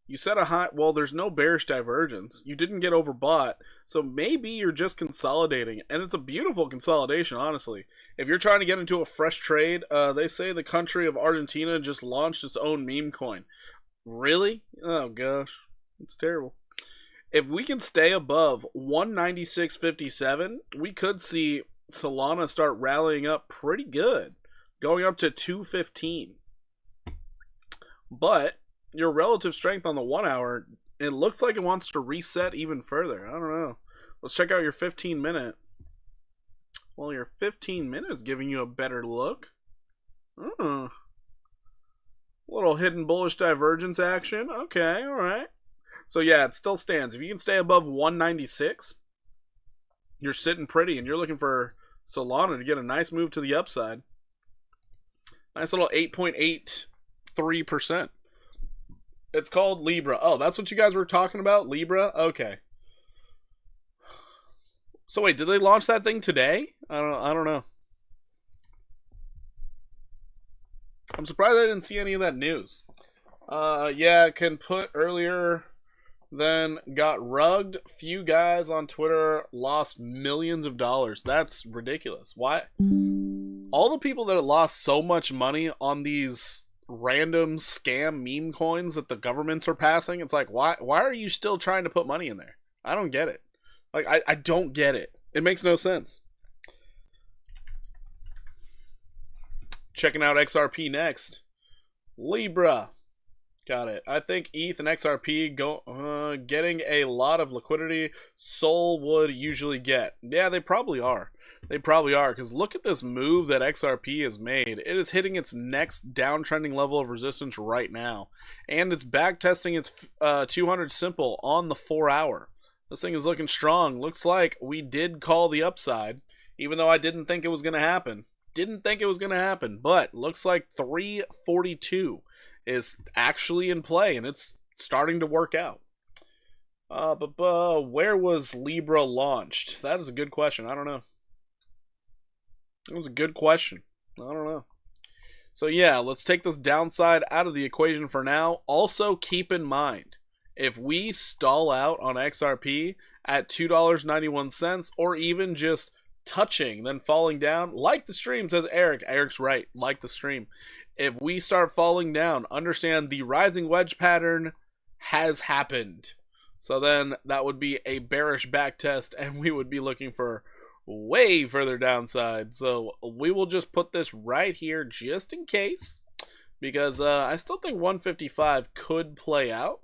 you set a high. Well, there's no bearish divergence. You didn't get overbought, so maybe you're just consolidating, and it's a beautiful consolidation, honestly. If you're trying to get into a fresh trade, they say the country of Argentina just launched its own meme coin. Really? Oh gosh, it's terrible. If we can stay above 196.57, we could see Solana start rallying up pretty good, going up to 215. But your relative strength on the 1 hour, it looks like it wants to reset even further. I don't know. Let's check out your 15 minute. Well, your 15 minute is giving you a better look. Little hidden bullish divergence action. Okay, alright. So yeah, it still stands. If you can stay above 196, you're sitting pretty, and you're looking for Solana to get a nice move to the upside. Nice little 8.83%. It's called Libra. Oh, that's what you guys were talking about? Libra? Okay. So wait, did they launch that thing today? I don't know. I'm surprised I didn't see any of that news. Yeah, can put earlier, then got rugged. Few guys on Twitter lost millions of dollars. That's ridiculous. Why? All the people that lost so much money on these random scam meme coins that the governments are passing, it's like, why are you still trying to put money in there? I don't get it. Like, I don't get it. It makes no sense. Checking out XRP next. Libra. Got it. I think ETH and XRP getting a lot of liquidity Sol would usually get. Yeah, they probably are. They probably are, because look at this move that XRP has made. It is hitting its next downtrending level of resistance right now. And it's backtesting its 200 simple on the 4 hour. This thing is looking strong. Looks like we did call the upside, even though I didn't think it was going to happen. But looks like 342 is actually in play, and it's starting to work out. But where was Libra launched? That is a good question. I don't know. It was a good question. I don't know. So yeah, let's take this downside out of the equation for now. Also, keep in mind, if we stall out on XRP at $2.91, or even just touching, then falling down, like the stream, says Eric. Eric's right. Like the stream. If we start falling down, understand the rising wedge pattern has happened. So then that would be a bearish backtest, and we would be looking for way further downside. So we will just put this right here just in case, because I still think 155 could play out,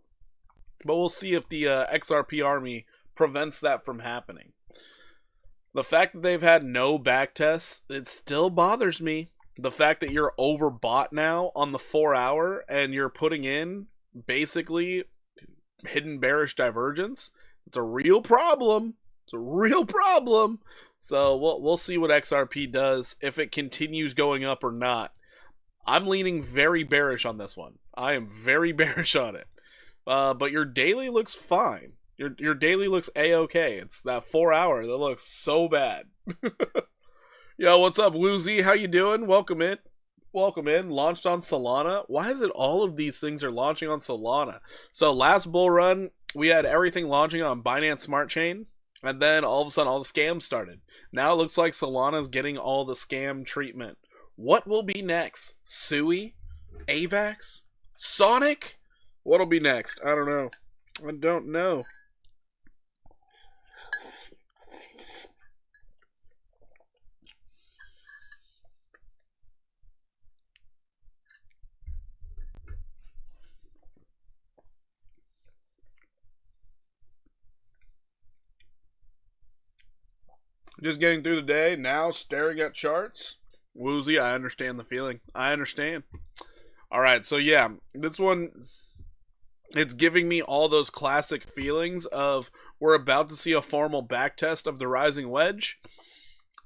but we'll see if the XRP army prevents that from happening. The fact that they've had no backtests, it still bothers me. The fact that you're overbought now on the 4 hour and you're putting in basically hidden bearish divergence, it's a real problem. It's a real problem. So we'll see what XRP does, if it continues going up or not. I'm leaning very bearish on this one. I am very bearish on it. But your daily looks fine. Your daily looks a-okay. It's that 4 hour that looks so bad. Yo, what's up, Woozy? How you doing? Welcome in. Welcome in. Launched on Solana. Why is it all of these things are launching on Solana? So last bull run, we had everything launching on Binance Smart Chain. And then all of a sudden, all the scams started. Now it looks like Solana's getting all the scam treatment. What will be next? Sui? AVAX? Sonic? What'll be next? I don't know. I don't know. Just getting through the day, now staring at charts. Woozy, I understand the feeling. I understand. Alright, so yeah, this one, it's giving me all those classic feelings of we're about to see a formal backtest of the rising wedge.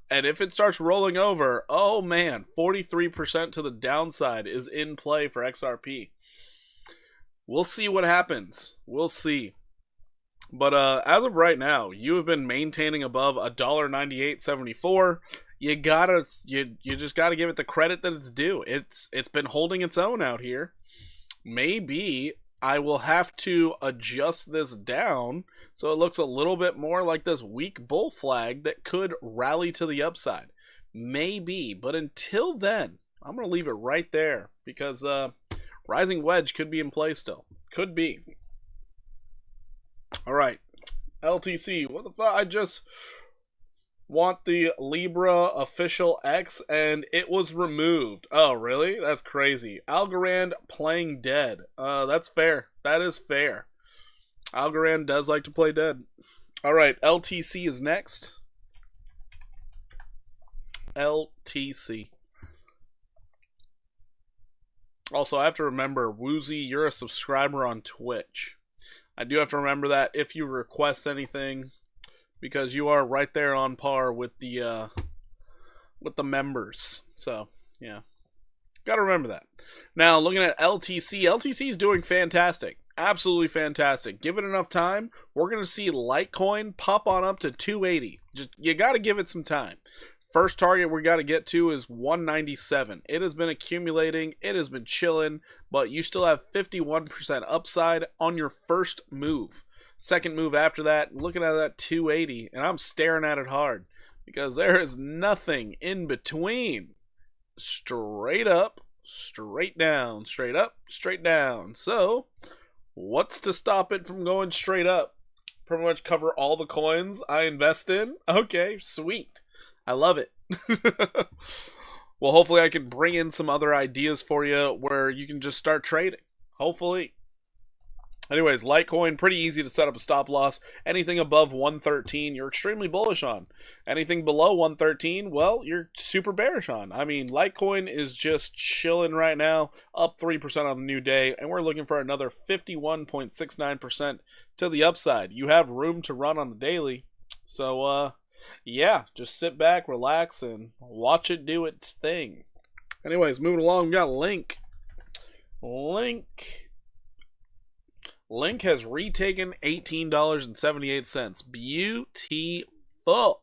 And if it starts rolling over, oh man, 43% to the downside is in play for XRP. We'll see what happens. We'll see. But as of right now, you have been maintaining above $1.9874. You just gotta give it the credit that it's due. It's been holding its own out here. Maybe I will have to adjust this down so it looks a little bit more like this weak bull flag that could rally to the upside. Maybe, but until then, I'm gonna leave it right there because rising wedge could be in play still. Could be. Alright, LTC, what the fuck? I just want the Libra official X and it was removed. Oh, really? That's crazy. Algorand playing dead. That's fair. That is fair. Algorand does like to play dead. Alright, LTC is next. LTC. Also, I have to remember, Woozy, you're a subscriber on Twitch. I do have to remember that if you request anything, because you are right there on par with the members. So, yeah. Got to remember that. Now, looking at LTC, LTC is doing fantastic. Absolutely fantastic. Give it enough time, we're going to see Litecoin pop on up to 280. Just, you got to give it some time. First target we got to get to is 197. It has been accumulating. It has been chilling. But you still have 51% upside on your first move. Second move after that, looking at that 280. And I'm staring at it hard. Because there is nothing in between. Straight up, straight down. Straight up, straight down. So, what's to stop it from going straight up? Pretty much cover all the coins I invest in? Okay, sweet. I love it. Well, hopefully I can bring in some other ideas for you where you can just start trading. Hopefully. Anyways, Litecoin, pretty easy to set up a stop loss. Anything above 113, you're extremely bullish on. Anything below 113, well, you're super bearish on. I mean, Litecoin is just chilling right now, up 3% on the new day, and we're looking for another 51.69% to the upside. You have room to run on the daily, so, yeah, just sit back, relax, and watch it do its thing. Anyways, moving along, we got Link. Link has retaken $18.78. Beautiful.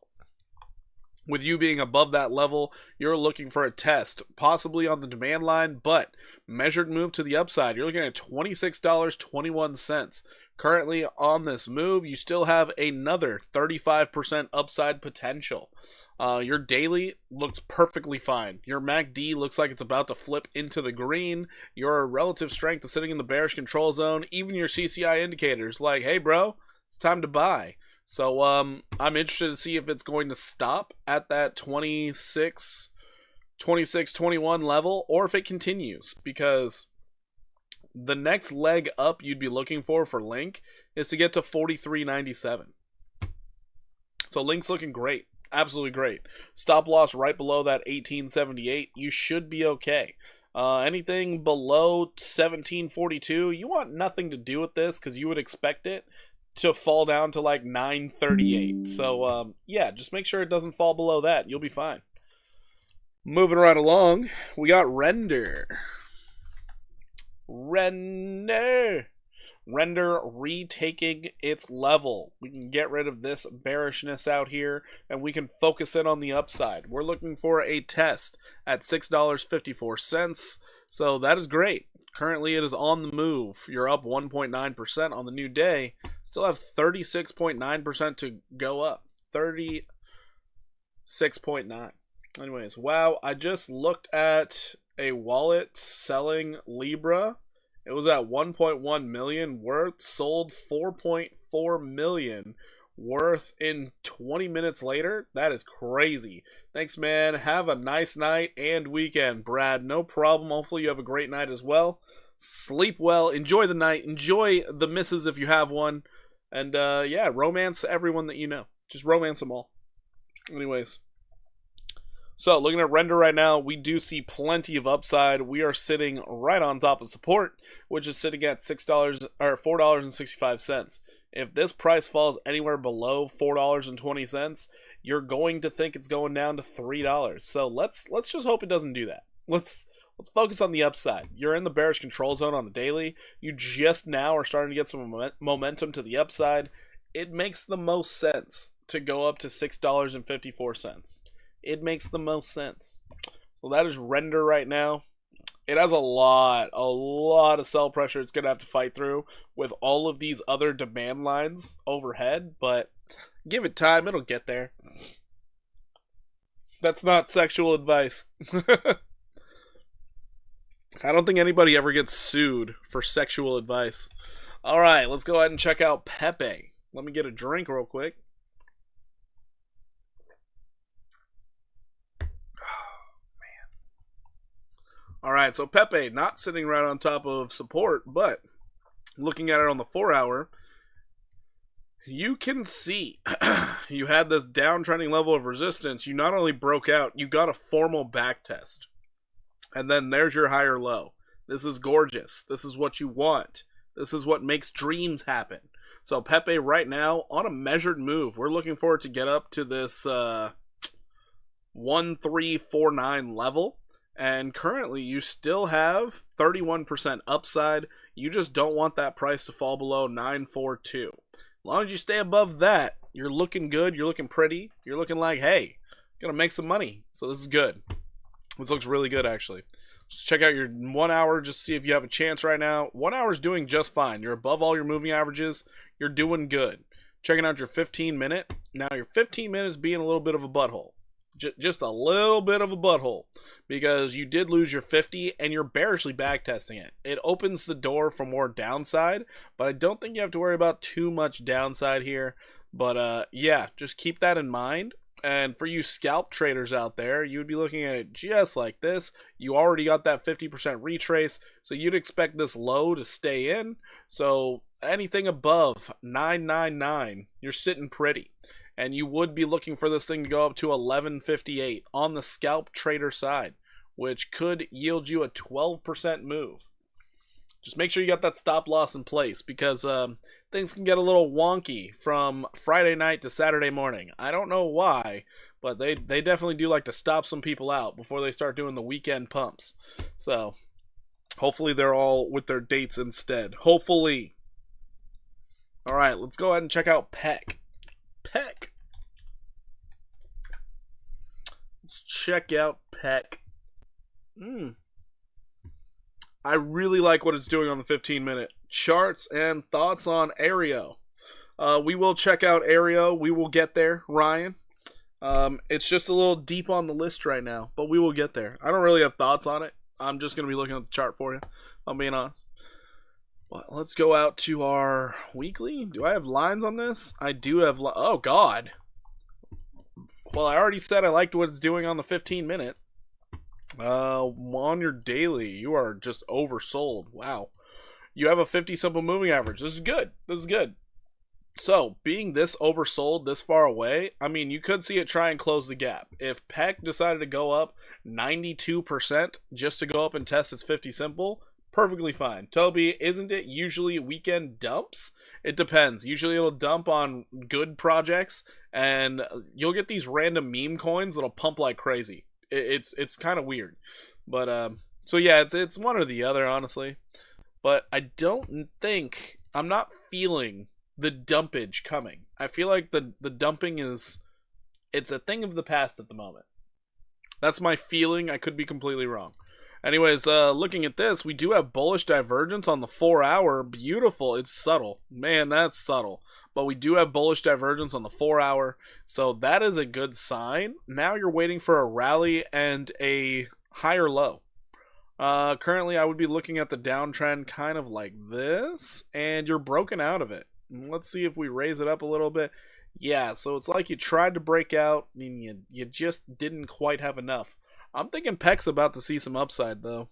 With you being above that level, you're looking for a test, possibly on the demand line, but measured move to the upside. You're looking at $26.21. Currently on this move, you still have another 35% upside potential. Your daily looks perfectly fine. Your MACD looks like it's about to flip into the green. Your relative strength is sitting in the bearish control zone. Even your CCI indicators like, hey bro, it's time to buy. So I'm interested to see if it's going to stop at that 26, 21 level or if it continues, because the next leg up you'd be looking for Link is to get to 43.97. So Link's looking great. Absolutely great. Stop loss right below that 18.78. You should be okay. Anything below 17.42, you want nothing to do with this because you would expect it to fall down to like 9.38. So, yeah, just make sure it doesn't fall below that. You'll be fine. Moving right along, we got Render. Render retaking its level. We can get rid of this bearishness out here and we can focus in on the upside. We're looking for a test at $6.54. So that is great. Currently, it is on the move. You're up 1.9% on the new day. Still have 36.9% to go up. 36.9. Anyways, wow. I just looked at a wallet selling Libra. It was at 1.1 million worth. Sold 4.4 million worth in 20 minutes later. That is crazy. Thanks, man. Have a nice night and weekend, Brad. No problem. Hopefully you have a great night as well. Sleep well. Enjoy the night. Enjoy the misses if you have one. And yeah, romance everyone that you know. Just romance them all. Anyways. So, looking at render right now, we do see plenty of upside. We are sitting right on top of support, which is sitting at $6 or $4.65. If this price falls anywhere below $4.20, you're going to think it's going down to $3. So let's just hope it doesn't do that. Let's focus on the upside. You're in the bearish control zone on the daily. You just now are starting to get some momentum to the upside. It makes the most sense to go up to $6.54. It makes the most sense. So that is render right now. It has a lot of sell pressure it's going to have to fight through with all of these other demand lines overhead, but give it time, it'll get there. That's not sexual advice. I don't think anybody ever gets sued for sexual advice. Alright, let's go ahead and check out Pepe. Let me get a drink real quick. Alright, so Pepe not sitting right on top of support, but looking at it on the 4-hour, you can see you had this downtrending level of resistance. You not only broke out, you got a formal back test. And then there's your higher low. This is gorgeous. This is what you want. This is what makes dreams happen. So Pepe right now on a measured move. We're looking for it to get up to this 1349 level. And currently, you still have 31% upside. You just don't want that price to fall below 942. As long as you stay above that, you're looking good. You're looking pretty. You're looking like, hey, gonna make some money. So this is good. This looks really good, actually. Just check out your 1 hour. Just see if you have a chance right now. 1 hour is doing just fine. You're above all your moving averages. You're doing good. Checking out your 15-minute. Now, your 15-minute is being a little bit of a butthole. Just a little bit of a butthole, because you did lose your 50 and you're bearishly backtesting it. It opens the door for more downside, but I don't think you have to worry about too much downside here. But yeah, just keep that in mind. And for you scalp traders out there, you would be looking at it just like this. You already got that 50% retrace, so you'd expect this low to stay in. So anything above 999, you're sitting pretty. And you would be looking for this thing to go up to 1158 on the scalp trader side, which could yield you a 12% move. Just make sure you got that stop loss in place, because things can get a little wonky from Friday night to Saturday morning. I don't know why, but they definitely do like to stop some people out before they start doing the weekend pumps. So hopefully they're all with their dates instead. Hopefully. All right, let's go ahead and check out Peck. Let's check out Peck. I really like what it's doing on the 15-minute. Charts and thoughts on Aereo. We will check out Aereo. We will get there, Ryan. It's just a little deep on the list right now, but we will get there. I don't really have thoughts on it. I'm just going to be looking at the chart for you, if I'm being honest. Well, let's go out to our weekly. Do I have lines on this? I do have. Oh, God. Well, I already said I liked what it's doing on the 15-minute. On your daily, you are just oversold. Wow. You have a 50 simple moving average. This is good. This is good. So, being this oversold this far away, I mean, you could see it try and close the gap. If Peck decided to go up 92% just to go up and test its 50 simple, perfectly fine. Toby, isn't it usually weekend dumps? It depends. Usually it'll dump on good projects, and you'll get these random meme coins that'll pump like crazy. It's kind of weird. But, so yeah, it's one or the other, honestly. But I don't think, I'm not feeling the dumpage coming. I feel like the dumping it's a thing of the past at the moment. That's my feeling. I could be completely wrong. Anyways, looking at this, we do have bullish divergence on the 4-hour. Beautiful. It's subtle. Man, that's subtle. But we do have bullish divergence on the 4-hour. So that is a good sign. Now you're waiting for a rally and a higher low. Currently, I would be looking at the downtrend kind of like this. And you're broken out of it. Let's see if we raise it up a little bit. Yeah, so it's like you tried to break out and you just didn't quite have enough. I'm thinking PEC's about to see some upside, though.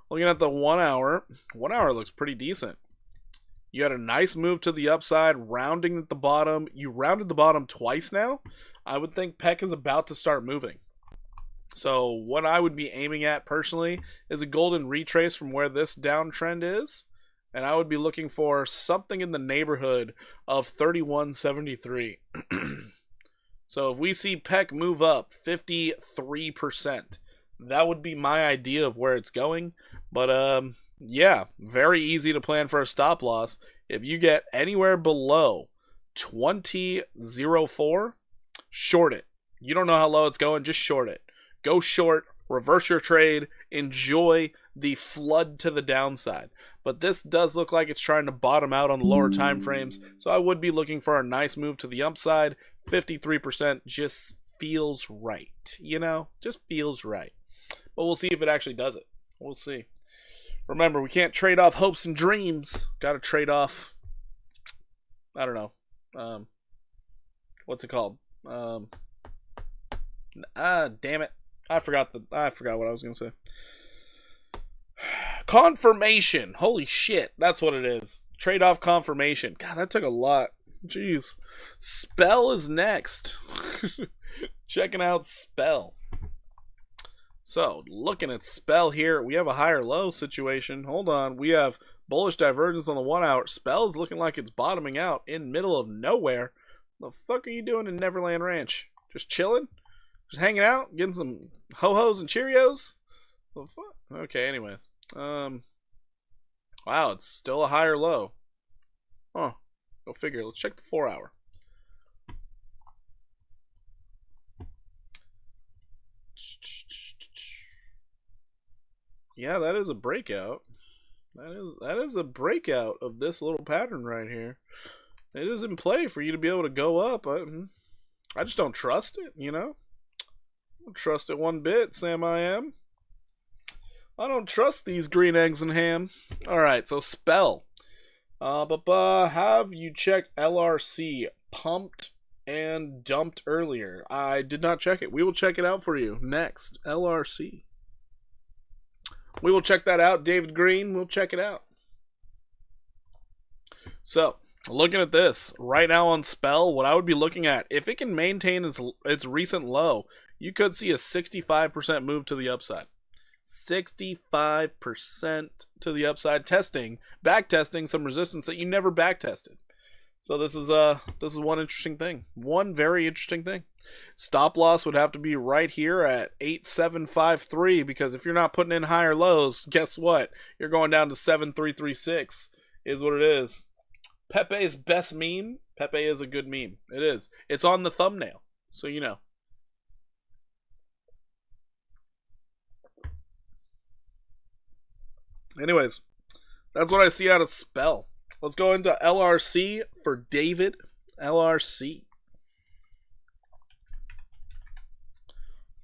Looking at the 1-hour, 1-hour looks pretty decent. You had a nice move to the upside, rounding at the bottom. You rounded the bottom twice now. I would think PEC is about to start moving. So what I would be aiming at personally is a golden retrace from where this downtrend is. And I would be looking for something in the neighborhood of 31.73. So if we see PEC move up 53%, that would be my idea of where it's going. But yeah, very easy to plan for a stop loss. If you get anywhere below 20.04, short it. You don't know how low it's going, just short it. Go short, reverse your trade, enjoy the flood to the downside. But this does look like it's trying to bottom out on the lower time frames, so I would be looking for a nice move to the upside. 53% just feels right, you know, just feels right. But we'll see if it actually does it. We'll see. Remember, we can't trade off hopes and dreams. Got to trade off, I don't know, what's it called? Damn it. I forgot what I was going to say. Confirmation. Holy shit. That's what it is. Trade-off confirmation. God, that took a lot. Jeez. Spell is next. Checking out Spell. So, looking at Spell here, we have a higher low situation. Hold on. We have bullish divergence on the 1-hour. Spell's looking like it's bottoming out in middle of nowhere. The fuck are you doing in Neverland Ranch? Just chilling? Just hanging out? Getting some ho-hos and Cheerios? Okay, anyways. Wow, it's still a higher low. Huh. Go figure. Let's check the 4-hour. Yeah, that is a breakout. That is a breakout of this little pattern right here. It is in play for you to be able to go up. I just don't trust it, you know? I don't trust it one bit, Sam I am. I don't trust these green eggs and ham. Alright, so Spell. Have you checked LRC pumped and dumped earlier? I did not check it. We will check it out for you next. LRC. We will check that out. David Green, we'll check it out. So, looking at this, right now on Spell, what I would be looking at, if it can maintain its recent low, you could see a 65% move to the upside. 65% to the upside, back testing some resistance that you never back tested. So this is one interesting thing. One very interesting thing. Stop loss would have to be right here at 8753, because if you're not putting in higher lows, guess what? You're going down to 7336 is what it is. Pepe's best meme. Pepe is a good meme. It is. It's on the thumbnail, so you know. Anyways, that's what I see out of Spell. Let's go into LRC for David. LRC.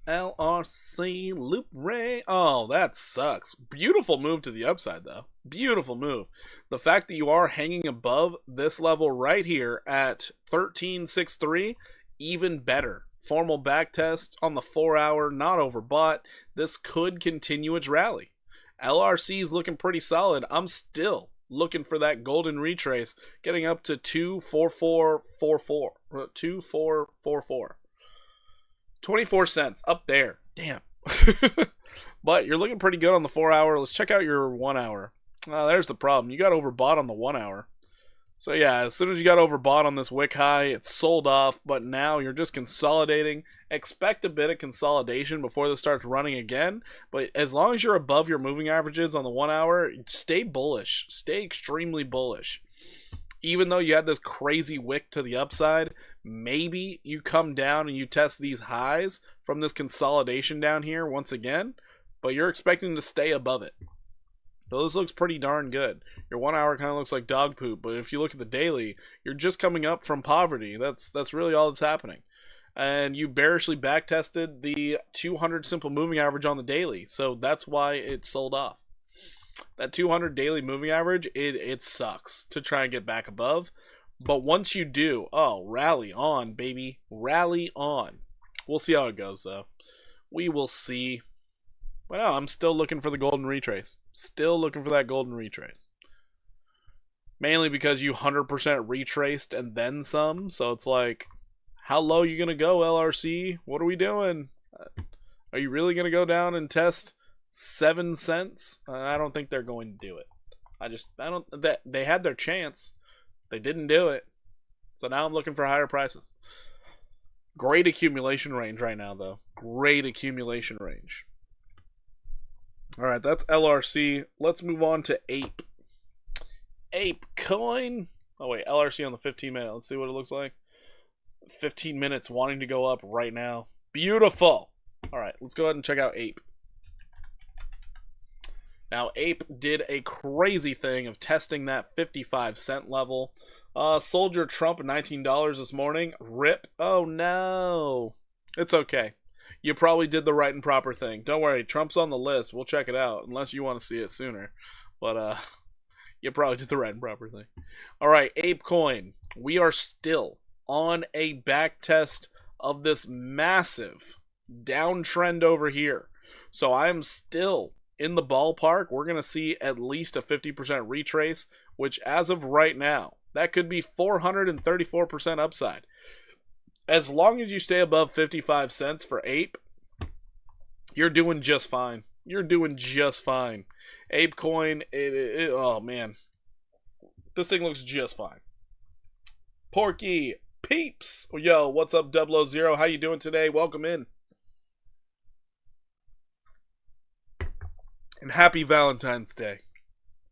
LRC Loop Ray. Oh, that sucks. Beautiful move to the upside, though. Beautiful move. The fact that you are hanging above this level right here at 1363, even better. Formal back test on the 4-hour, not overbought. This could continue its rally. LRC is looking pretty solid. I'm still looking for that golden retrace, getting up to 24444. 2444. 24 cents up there. Damn. But you're looking pretty good on the 4-hour. Let's check out your 1-hour. There's the problem. You got overbought on the 1-hour. So yeah, as soon as you got overbought on this wick high, it's sold off, but now you're just consolidating. Expect a bit of consolidation before this starts running again, but as long as you're above your moving averages on the 1-hour, stay bullish. Stay extremely bullish. Even though you had this crazy wick to the upside, maybe you come down and you test these highs from this consolidation down here once again. but you're expecting to stay above it. So this looks pretty darn good. Your 1 hour kind of looks like dog poop, but if you look at the daily, you're just coming up from poverty. That's really all that's happening. And you bearishly backtested the 200 simple moving average on the daily, so that's why it sold off. That 200 daily moving average, it sucks to try and get back above. But once you do, oh, rally on, baby. Rally on. We'll see how it goes, though. We will see. But no, I'm still looking for the golden retrace. Still looking for that golden retrace. Mainly because you 100% retraced and then some. So it's like, how low are you going to go, LRC? What are we doing? Are you really going to go down and test 7 cents? I don't think they're going to do it. They had their chance. They didn't do it. So now I'm looking for higher prices. Great accumulation range right now, though. Great accumulation range. Alright, that's LRC. Let's move on to Ape. Ape coin. Oh, wait. LRC on the 15-minute. Let's see what it looks like. 15 minutes wanting to go up right now. Beautiful. Alright, let's go ahead and check out Ape. Now, Ape did a crazy thing of testing that 55-cent level. Soldier Trump at $19 this morning. RIP. Oh, no. It's okay. You probably did the right and proper thing. Don't worry. Trump's on the list. We'll check it out, unless you want to see it sooner. But, you probably did the right and proper thing. All right, Ape coin. We are still on a back test of this massive downtrend over here. So I am still in the ballpark. We're going to see at least a 50% retrace, which as of right now, that could be 434% upside. As long as you stay above 55 cents for Ape, you're doing just fine. You're doing just fine. Ape coin, oh man. This thing looks just fine. Porky Peeps. Yo, what's up, 000? How you doing today? Welcome in. And happy Valentine's Day.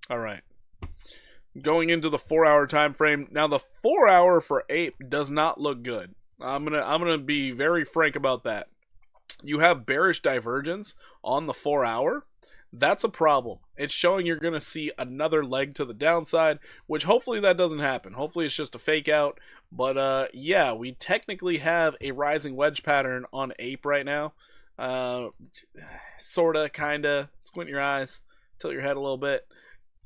All right. Going into the 4 hour time frame. Now the 4 hour for Ape does not look good. I'm gonna be very frank about that. You have bearish divergence on the 4 hour. That's a problem. It's showing you're gonna see another leg to the downside, which hopefully that doesn't happen. Hopefully it's just a fake out. But yeah, we technically have a rising wedge pattern on Ape right now. Sorta, kinda. Squint your eyes, tilt your head a little bit.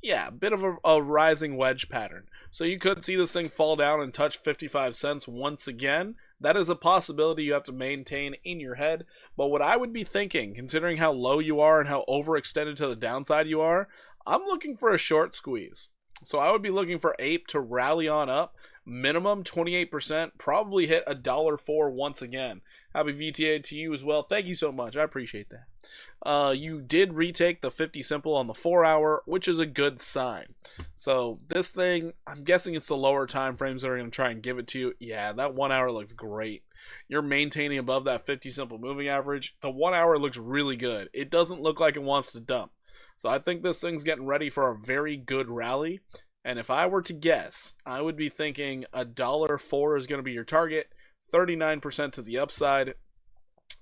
Yeah, a bit of a rising wedge pattern. So you could see this thing fall down and touch 55 cents once again. That is a possibility you have to maintain in your head. But what I would be thinking, considering how low you are and how overextended to the downside you are, I'm looking for a short squeeze. So I would be looking for Ape to rally on up. Minimum 28%, probably hit $1.04 once again. Happy VTA to you as well. Thank you so much. I appreciate that. You did retake the 50 simple on the 4 hour, which is a good sign. So this thing, I'm guessing it's the lower time frames that are going to try and give it to you. Yeah, that 1 hour looks great. You're maintaining above that 50 simple moving average. The 1 hour looks really good. It doesn't look like it wants to dump. So I think this thing's getting ready for a very good rally. And if I were to guess, I would be thinking $1.04 is going to be your target, 39% to the upside.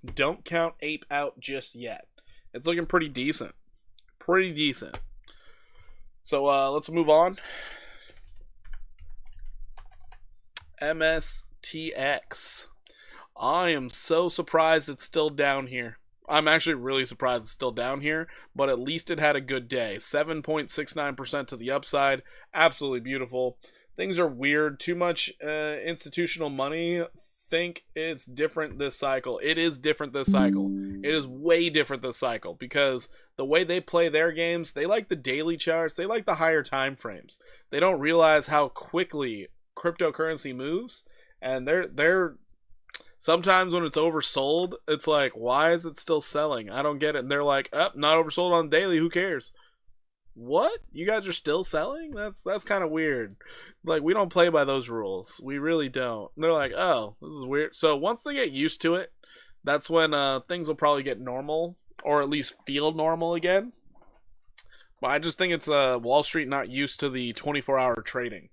Don't count Ape out just yet. It's looking pretty decent. Pretty decent. So let's move on. MSTX. I am so surprised it's still down here. I'm actually really surprised it's still down here, but at least it had a good day. 7.69% to the upside. Absolutely beautiful. Things are weird. Too much institutional money. Think it's different this cycle. It is different this cycle. It is way different this cycle because the way they play their games, they like the daily charts. They like the higher time frames. They don't realize how quickly cryptocurrency moves, and they're sometimes when it's oversold, it's like, why is it still selling? I don't get it. And they're like, not oversold on daily. Who cares? What? You guys are still selling? That's kind of weird. Like, we don't play by those rules. We really don't. And they're like, oh, this is weird. So once they get used to it, that's when things will probably get normal, or at least feel normal again. But I just think it's Wall Street not used to the 24-hour trading.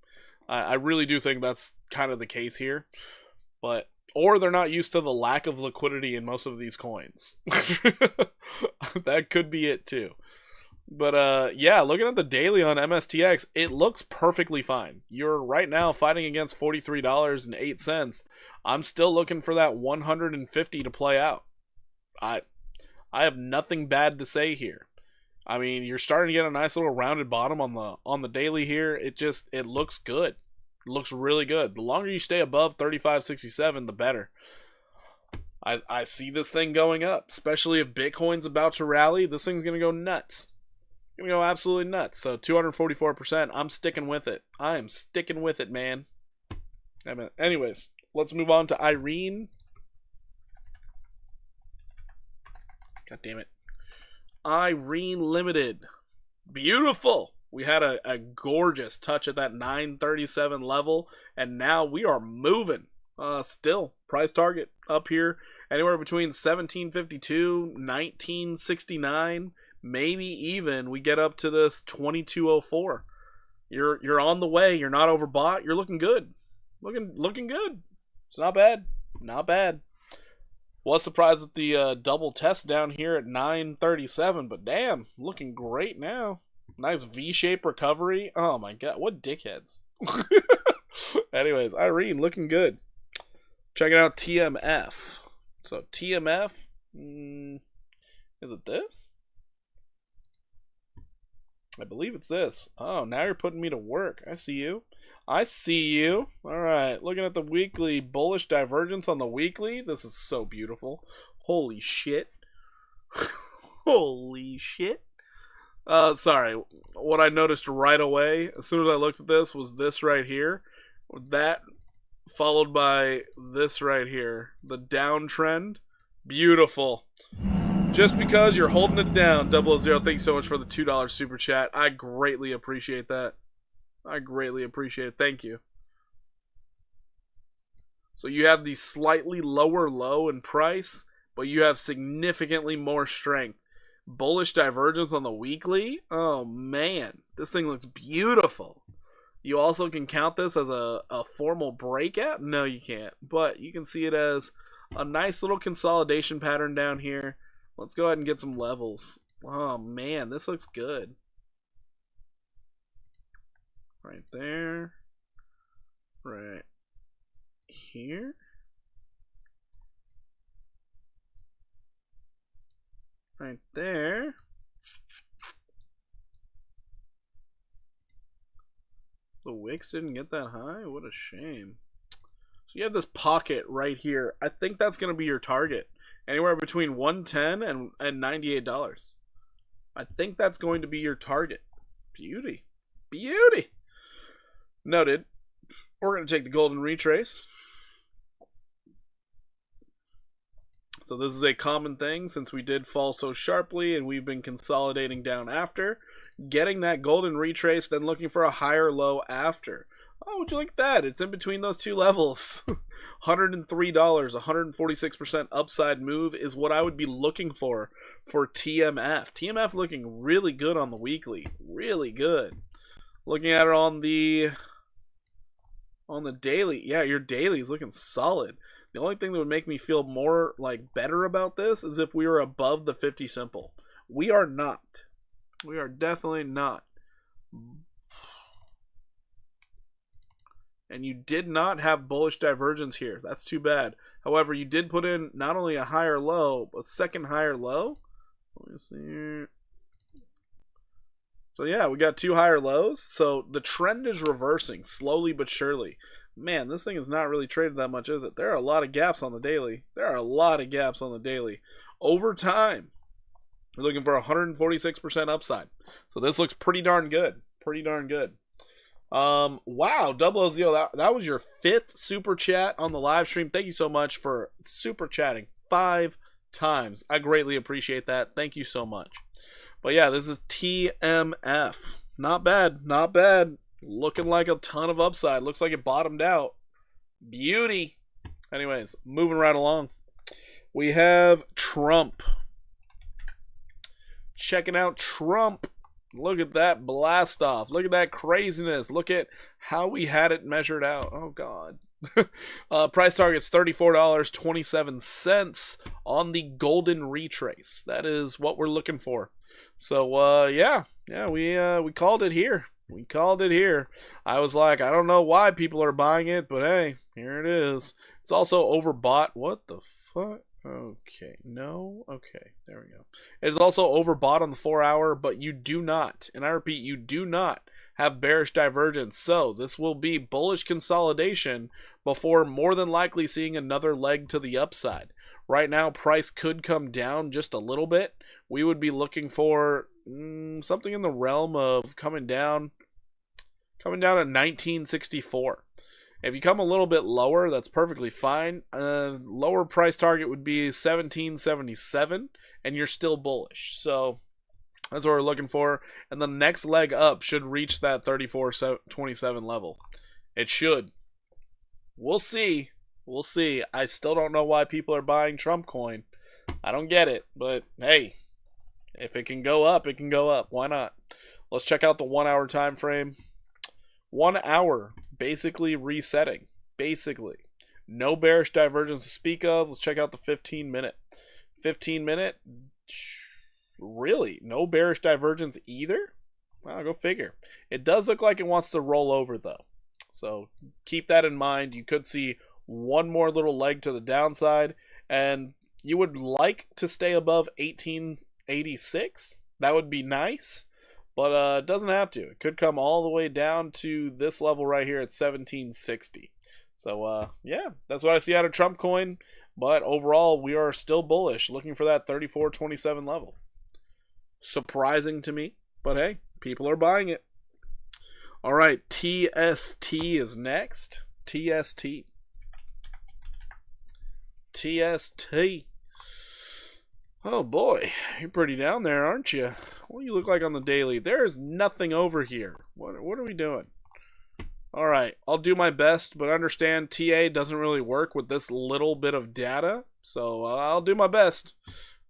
I really do think that's kind of the case here. But Or they're not used to the lack of liquidity in most of these coins. That could be it too. But yeah, looking at the daily on MSTX, it looks perfectly fine. You're right now fighting against $43.08. I'm still looking for that 150 to play out. I have nothing bad to say here. I mean, you're starting to get a nice little rounded bottom on the daily here. It looks good. It looks really good. The longer you stay above 35.67, the better. I see this thing going up, especially if Bitcoin's about to rally. This thing's going to go nuts. It's going to go absolutely nuts. So 244%, I'm sticking with it. I am sticking with it, man. Anyways, let's move on to Irene. God damn it. Irene Limited. Beautiful. We had a gorgeous touch at that 937 level, and now we are moving. Still, price target up here anywhere between 1752, 1969, maybe even we get up to this 2204. You're on the way. You're not overbought. You're looking good. Looking good. It's not bad. Not bad. Was surprised at the double test down here at 937, but damn, looking great now. Nice V-shaped recovery. Oh my god, what dickheads. Anyways, Irene looking good. Checking out TMF. So TMF, is it this? I believe it's this. Oh, now you're putting me to work. I see you. I see you. Alright, looking at the weekly bullish divergence on the weekly. This is so beautiful. Holy shit. Holy shit. Sorry. What I noticed right away, as soon as I looked at this, was this right here. That followed by this right here. The downtrend. Beautiful. Just because you're holding it down, 000, thank you so much for the $2 super chat. I greatly appreciate that. I greatly appreciate it. Thank you. So you have the slightly lower low in price, but you have significantly more strength. Bullish divergence on the weekly. Oh man, this thing looks beautiful. You also can count this as a formal breakout. No, you can't. But you can see it as a nice little consolidation pattern down here. Let's go ahead and get some levels. Oh man, this looks good. Right there. Right here. Right there. The wicks didn't get that high? What a shame. So you have this pocket right here. I think that's going to be your target. Anywhere between $110 and $98. I think that's going to be your target. Beauty. Beauty. Noted. We're going to take the golden retrace. So this is a common thing since we did fall so sharply and we've been consolidating down after. Getting that golden retrace, then looking for a higher low after. Oh, would you like that? It's in between those two levels. $103, 146% upside move is what I would be looking for TMF. TMF looking really good on the weekly. Really good. Looking at it on the daily. Yeah, your daily is looking solid. The only thing that would make me feel more like better about this is if we were above the 50 simple. We are not. We are definitely not. And you did not have bullish divergence here. That's too bad. However, you did put in not only a higher low, but second higher low. Let me see. So yeah, we got two higher lows. So the trend is reversing slowly but surely. Man, this thing is not really traded that much, is it? There are a lot of gaps on the daily. There are a lot of gaps on the daily. Over time, we're looking for 146% upside. So this looks pretty darn good. Pretty darn good. Wow, 000, that was your 5th super chat on the live stream. Thank you so much for super chatting 5 times. I greatly appreciate that. Thank you so much. But yeah, this is TMF. Not bad, not bad. Looking like a ton of upside. Looks like it bottomed out. Beauty. Anyways, moving right along. We have Trump. Checking out Trump. Look at that blast off. Look at that craziness. Look at how we had it measured out. Oh, God. Price target's $34.27 on the golden retrace. That is what we're looking for. So yeah, we called it here. We called it here. I was like, I don't know why people are buying it, but hey, here it is. It's also overbought. What the fuck? Okay, no, okay, there we go. It is also overbought on the 4-hour, but you do not, and I repeat, you do not have bearish divergence. So this will be bullish consolidation before more than likely seeing another leg to the upside. Right now, price could come down just a little bit. We would be looking for something in the realm of coming down at 1964. If you come a little bit lower, that's perfectly fine. Lower price target would be 1777, and you're still bullish. So that's what we're looking for. And the next leg up should reach that 34.27 level. It should. We'll see. We'll see. I still don't know why people are buying Trump coin. I don't get it. But hey, if it can go up, it can go up. Why not? Let's check out the 1-hour time frame. 1 hour, basically resetting. Basically. No bearish divergence to speak of. Let's check out the 15-minute. 15-minute, really? No bearish divergence either? Well, go figure. It does look like it wants to roll over, though. So keep that in mind. You could see one more little leg to the downside, and you would like to stay above 1886. That would be nice. But it doesn't have to. It could come all the way down to this level right here at 1760. So, yeah, that's what I see out of Trump coin. But overall, we are still bullish, looking for that 34.27 level. Surprising to me, but hey, people are buying it. All right, TST is next. TST. Oh boy, you're pretty down there, aren't you? What do you look like on the daily? There's nothing over here. What are we doing? All right, I'll do my best, but understand TA doesn't really work with this little bit of data, so I'll do my best,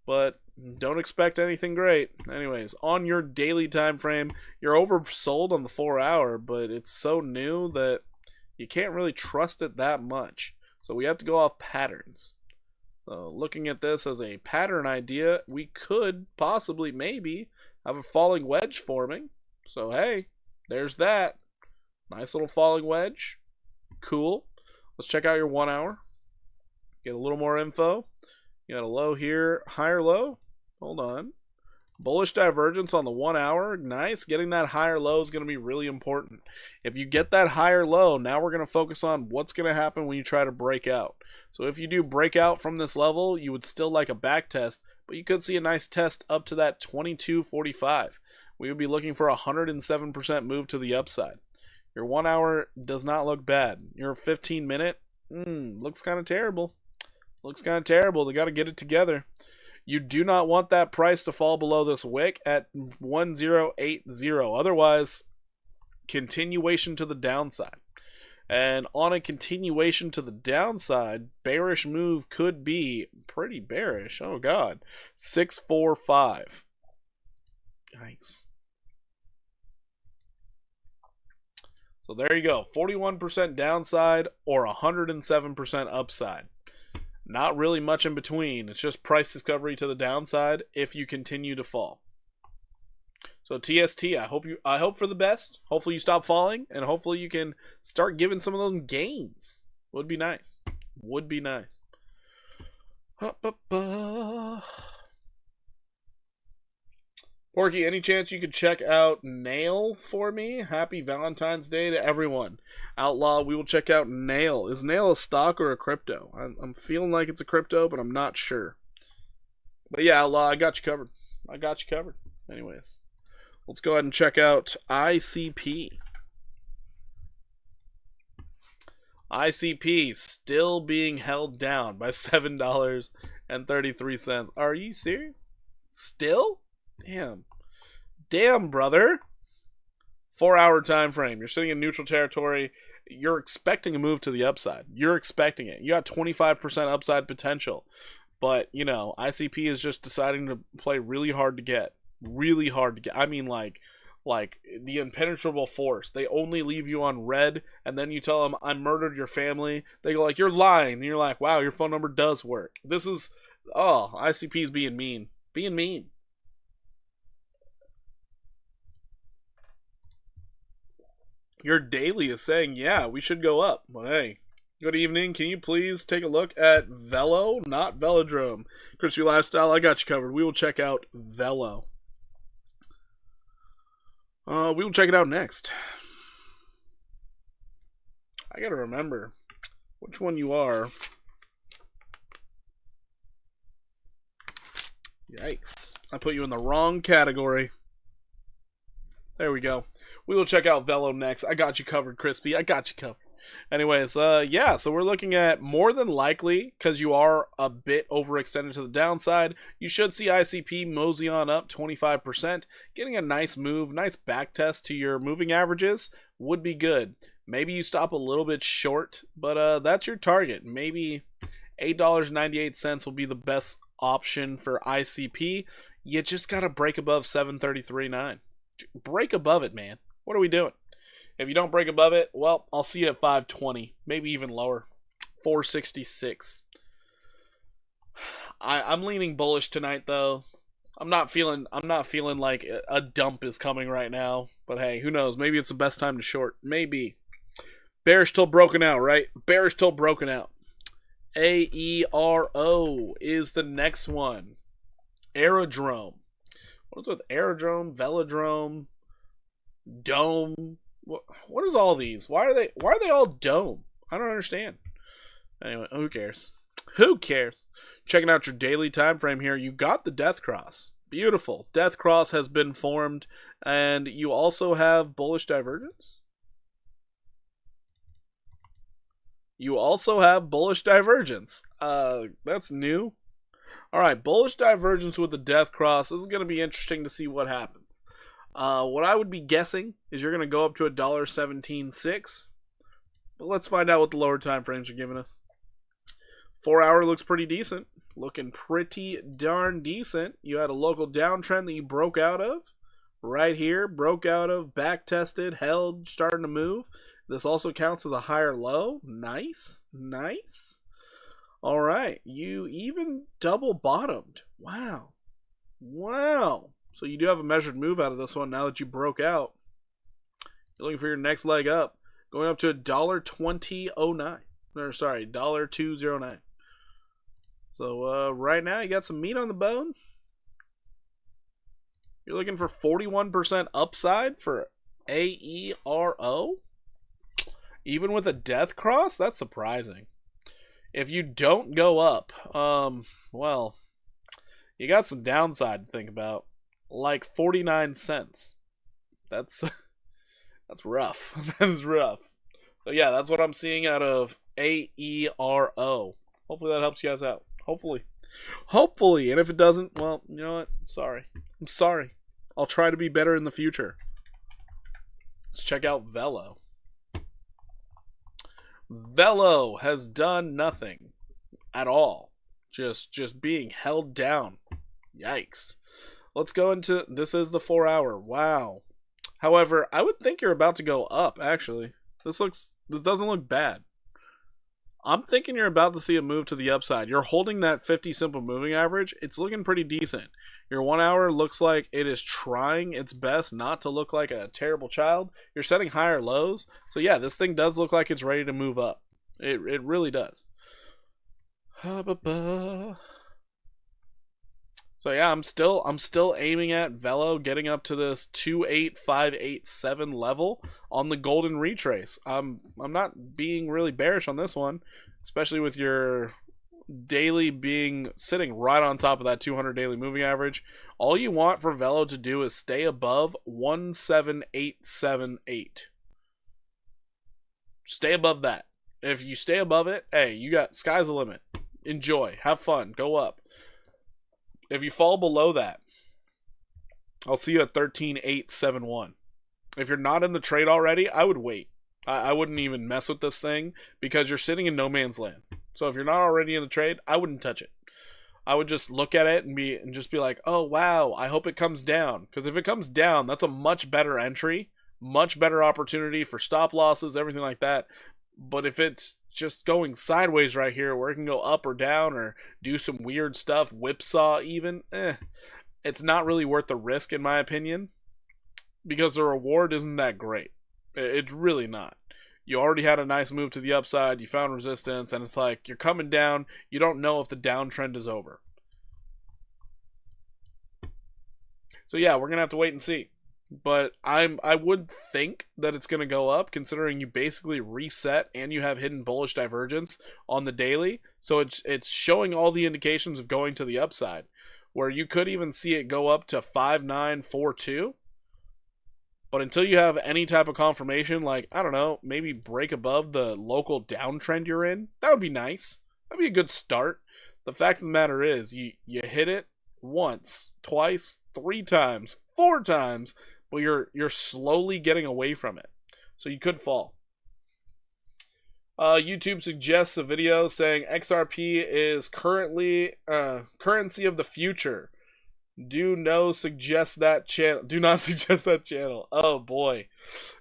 but don't expect anything great. Anyways, on your daily time frame, you're oversold on the 4-hour, but it's so new that you can't really trust it that much. So we have to go off patterns. So looking at this as a pattern idea, we could possibly maybe have a falling wedge forming. So hey, there's that. Nice little falling wedge. Cool. Let's check out your 1-hour. Get a little more info. You got a low here, higher low. Hold on. Bullish divergence on the 1-hour. Nice. Getting that higher low is going to be really important. If you get that higher low, now we're going to focus on what's going to happen when you try to break out. So if you do break out from this level, you would still like a back test, but you could see a nice test up to that 22.45. We would be looking for a 107% move to the upside. Your 1-hour does not look bad. Your 15-minute looks kind of terrible. Looks kind of terrible. They got to get it together. You do not want that price to fall below this wick at 1080. Otherwise, continuation to the downside. And on a continuation to the downside, bearish move could be pretty bearish. Oh, God. 645. Yikes. So there you go. 41% downside or 107% upside. Not really much in between. It's just price discovery to the downside if you continue to fall. So TST, I hope for the best. Hopefully you stop falling, and hopefully you can start giving some of those gains. Would be nice. Would be nice. Porky, any chance you could check out Nail for me? Happy Valentine's Day to everyone. Outlaw, we will check out Nail. Is Nail a stock or a crypto? I'm feeling like it's a crypto, but I'm not sure. But yeah, Outlaw, I got you covered. I got you covered. Anyways, let's go ahead and check out ICP. ICP still being held down by $7.33. Are you serious? Still? Damn, brother. 4-hour time frame. You're sitting in neutral territory. You're expecting a move to the upside. You're expecting it. You got 25% upside potential. But, you know, ICP is just deciding to play really hard to get. Really hard to get. I mean, like, like the impenetrable force. They only leave you on red, and then you tell them, I murdered your family. They go like, you're lying. And you're like, wow, your phone number does work. This is, oh, ICP's being mean. Being mean. Your daily is saying, yeah, we should go up. But hey, good evening. Can you please take a look at Velo, not Velodrome? Crispy Lifestyle, I got you covered. We will check out Velo. We will check it out next. I gotta remember which one you are. Yikes. I put you in the wrong category. There we go. We will check out Velo next. I got you covered, Crispy. I got you covered. Anyways, yeah, so we're looking at more than likely, because you are a bit overextended to the downside, you should see ICP mosey on up 25%. Getting a nice move, nice back test to your moving averages would be good. Maybe you stop a little bit short, but that's your target. Maybe $8.98 will be the best option for ICP. You just got to break above 733.9. Break above it, man. What are we doing? If you don't break above it, well, I'll see you at 520, maybe even lower. 466. I'm leaning bullish tonight though. I'm not feeling like a dump is coming right now, but hey, who knows? Maybe it's the best time to short. Maybe. Bearish till broken out, right? Bearish till broken out. AERO is the next one. Aerodrome. What is with Aerodrome, Velodrome, Dome? What is all these? Why are they all dome? I don't understand. Anyway, who cares? Who cares? Checking out your daily time frame here. You got the Death Cross. Beautiful. Death Cross has been formed, and you also have bullish divergence. You also have bullish divergence. That's new. All right, bullish divergence with the Death Cross. This is going to be interesting to see what happens. What I would be guessing is you're going to go up to $1.17.6. But let's find out what the lower time frames are giving us. 4 hour looks pretty decent. Looking pretty darn decent. You had a local downtrend that you broke out of. Right here. Broke out of. Back tested. Held. Starting to move. This also counts as a higher low. Nice. Nice. Alright. You even double bottomed. Wow. Wow. So you do have a measured move out of this one now that you broke out. You're looking for your next leg up. Going up to $1.2009. Or sorry, $2.09. So right now you got some meat on the bone. You're looking for 41% upside for AERO. Even with a Death Cross? That's surprising. If you don't go up, well, you got some downside to think about. Like 49 cents. That's rough. That's rough. So yeah, that's what I'm seeing out of AERO. Hopefully that helps you guys out. Hopefully. Hopefully. And if it doesn't, well, you know what? I'm sorry. I'm sorry. I'll try to be better in the future. Let's check out Velo. Velo has done nothing at all. Just being held down. Yikes. Let's go into, this is the 4 hour. Wow. However, I would think you're about to go up, actually. This doesn't look bad. I'm thinking you're about to see a move to the upside. You're holding that 50 simple moving average. It's looking pretty decent. Your 1 hour looks like it is trying its best not to look like a terrible child. You're setting higher lows. So yeah, this thing does look like it's ready to move up. It really does. So yeah, I'm still aiming at Velo getting up to this 28587 level on the golden retrace. I'm not being really bearish on this one, especially with your daily being sitting right on top of that 200 daily moving average. All you want for Velo to do is stay above 17878. Stay above that. If you stay above it, hey, you got sky's the limit. Enjoy, have fun, go up. If you fall below that, I'll see you at 13.871. If you're not in the trade already, I would wait. I wouldn't even mess with this thing because you're sitting in no man's land. So if you're not already in the trade, I wouldn't touch it. I would just look at it and just be like, oh wow, I hope it comes down. Because if it comes down, that's a much better entry, much better opportunity for stop losses, everything like that. But if it's just going sideways right here, where it can go up or down or do some weird stuff, whipsaw even, it's not really worth the risk in my opinion, because the reward isn't that great. It's really not. You already had a nice move to the upside, you found resistance, and it's like you're coming down, you don't know if the downtrend is over. So yeah, we're going to have to wait and see. But I would think that it's going to go up, considering you basically reset and you have hidden bullish divergence on the daily. So it's showing all the indications of going to the upside, where you could even see it go up to 5942. But until you have any type of confirmation, like, I don't know, maybe break above the local downtrend you're in, that would be nice. That'd be a good start. The fact of the matter is, you hit it once, twice, 3 times, 4 times, but you're slowly getting away from it. So you could fall. YouTube suggests a video saying XRP is currently currency of the future. Do not suggest that channel. Oh boy.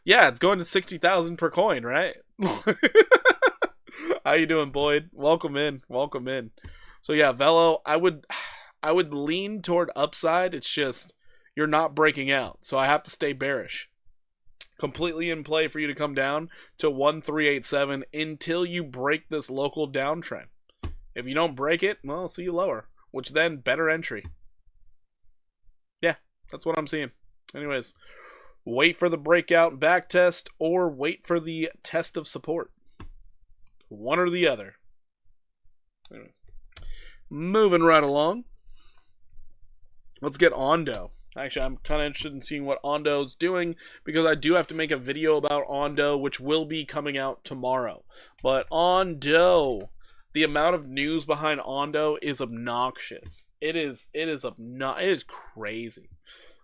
Yeah, it's going to 60,000 per coin, right? How you doing, Boyd? Welcome in. So yeah, Velo, I would lean toward upside. It's just you're not breaking out. So I have to stay bearish. Completely in play for you to come down to 1387 until you break this local downtrend. If you don't break it, well, I'll see you lower, which then better entry. Yeah, that's what I'm seeing. Anyways, wait for the breakout back test or wait for the test of support. One or the other. Anyways, moving right along. Let's get Ondo. Actually, I'm kind of interested in seeing what Ondo's doing, because I do have to make a video about Ondo, which will be coming out tomorrow. But Ondo, the amount of news behind Ondo is obnoxious. It is crazy.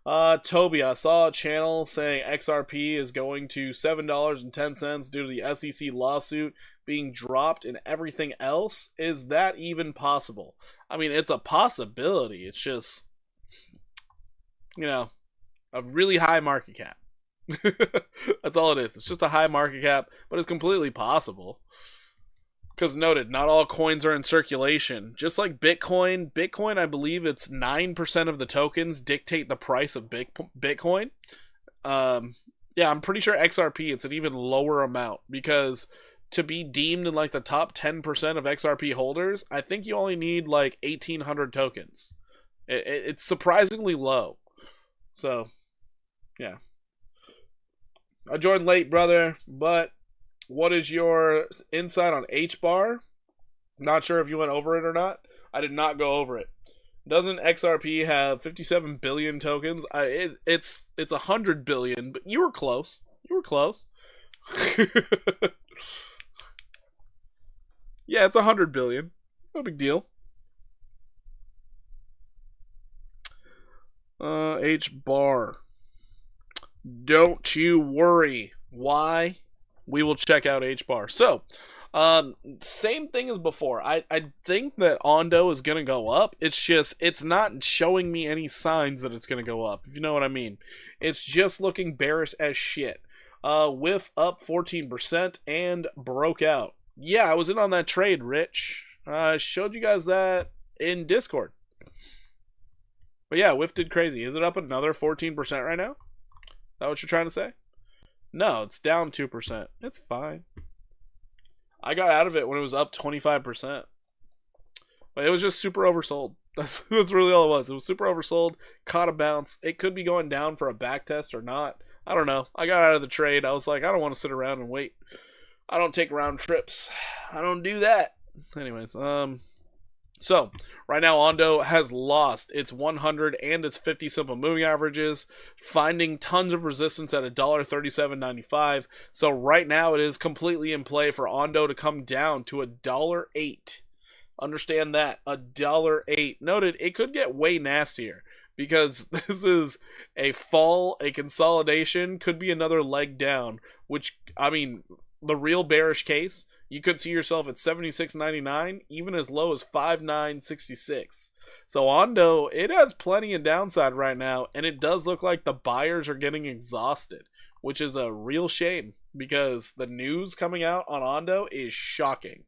Toby, I saw a channel saying XRP is going to $7.10 due to the SEC lawsuit being dropped and everything else. Is that even possible? I mean, it's a possibility. It's just, a really high market cap. That's all it is. It's just a high market cap, but it's completely possible. Because noted, not all coins are in circulation. Just like Bitcoin, I believe it's 9% of the tokens dictate the price of Bitcoin. Yeah, I'm pretty sure XRP, it's an even lower amount, because to be deemed in like the top 10% of XRP holders, I think you only need like 1,800 tokens. It's surprisingly low. So, yeah. I joined late, brother, but what is your insight on H-bar? Not sure if you went over it or not. I did not go over it. Doesn't XRP have 57 billion tokens? It's 100 billion, but you were close. Yeah, it's 100 billion. No big deal. H-bar. Don't you worry. Why? We will check out H-bar. So, same thing as before. I think that Ondo is going to go up. It's just, it's not showing me any signs that it's going to go up, if you know what I mean. It's just looking bearish as shit. Whiff up 14% and broke out. Yeah, I was in on that trade, Rich. I showed you guys that in Discord. But yeah, Whiff did crazy. Is it up another 14% right now? Is that what you're trying to say? No, it's down 2%. It's fine. I got out of it when it was up 25%. But it was just super oversold. That's really all it was. It was super oversold. Caught a bounce. It could be going down for a back test or not. I don't know. I got out of the trade. I was like, I don't want to sit around and wait. I don't take round trips. I don't do that. Anyways, so, right now, Ondo has lost its 100 and its 50 simple moving averages, finding tons of resistance at $1.3795. So, right now, it is completely in play for Ondo to come down to $1.08. Understand that, $1.08. Noted, it could get way nastier, because this is a fall, a consolidation, could be another leg down, which, I mean, the real bearish case, you could see yourself at 76.99, even as low as 59.66. So Ondo, it has plenty of downside right now, and it does look like the buyers are getting exhausted, which is a real shame because the news coming out on Ondo is shocking.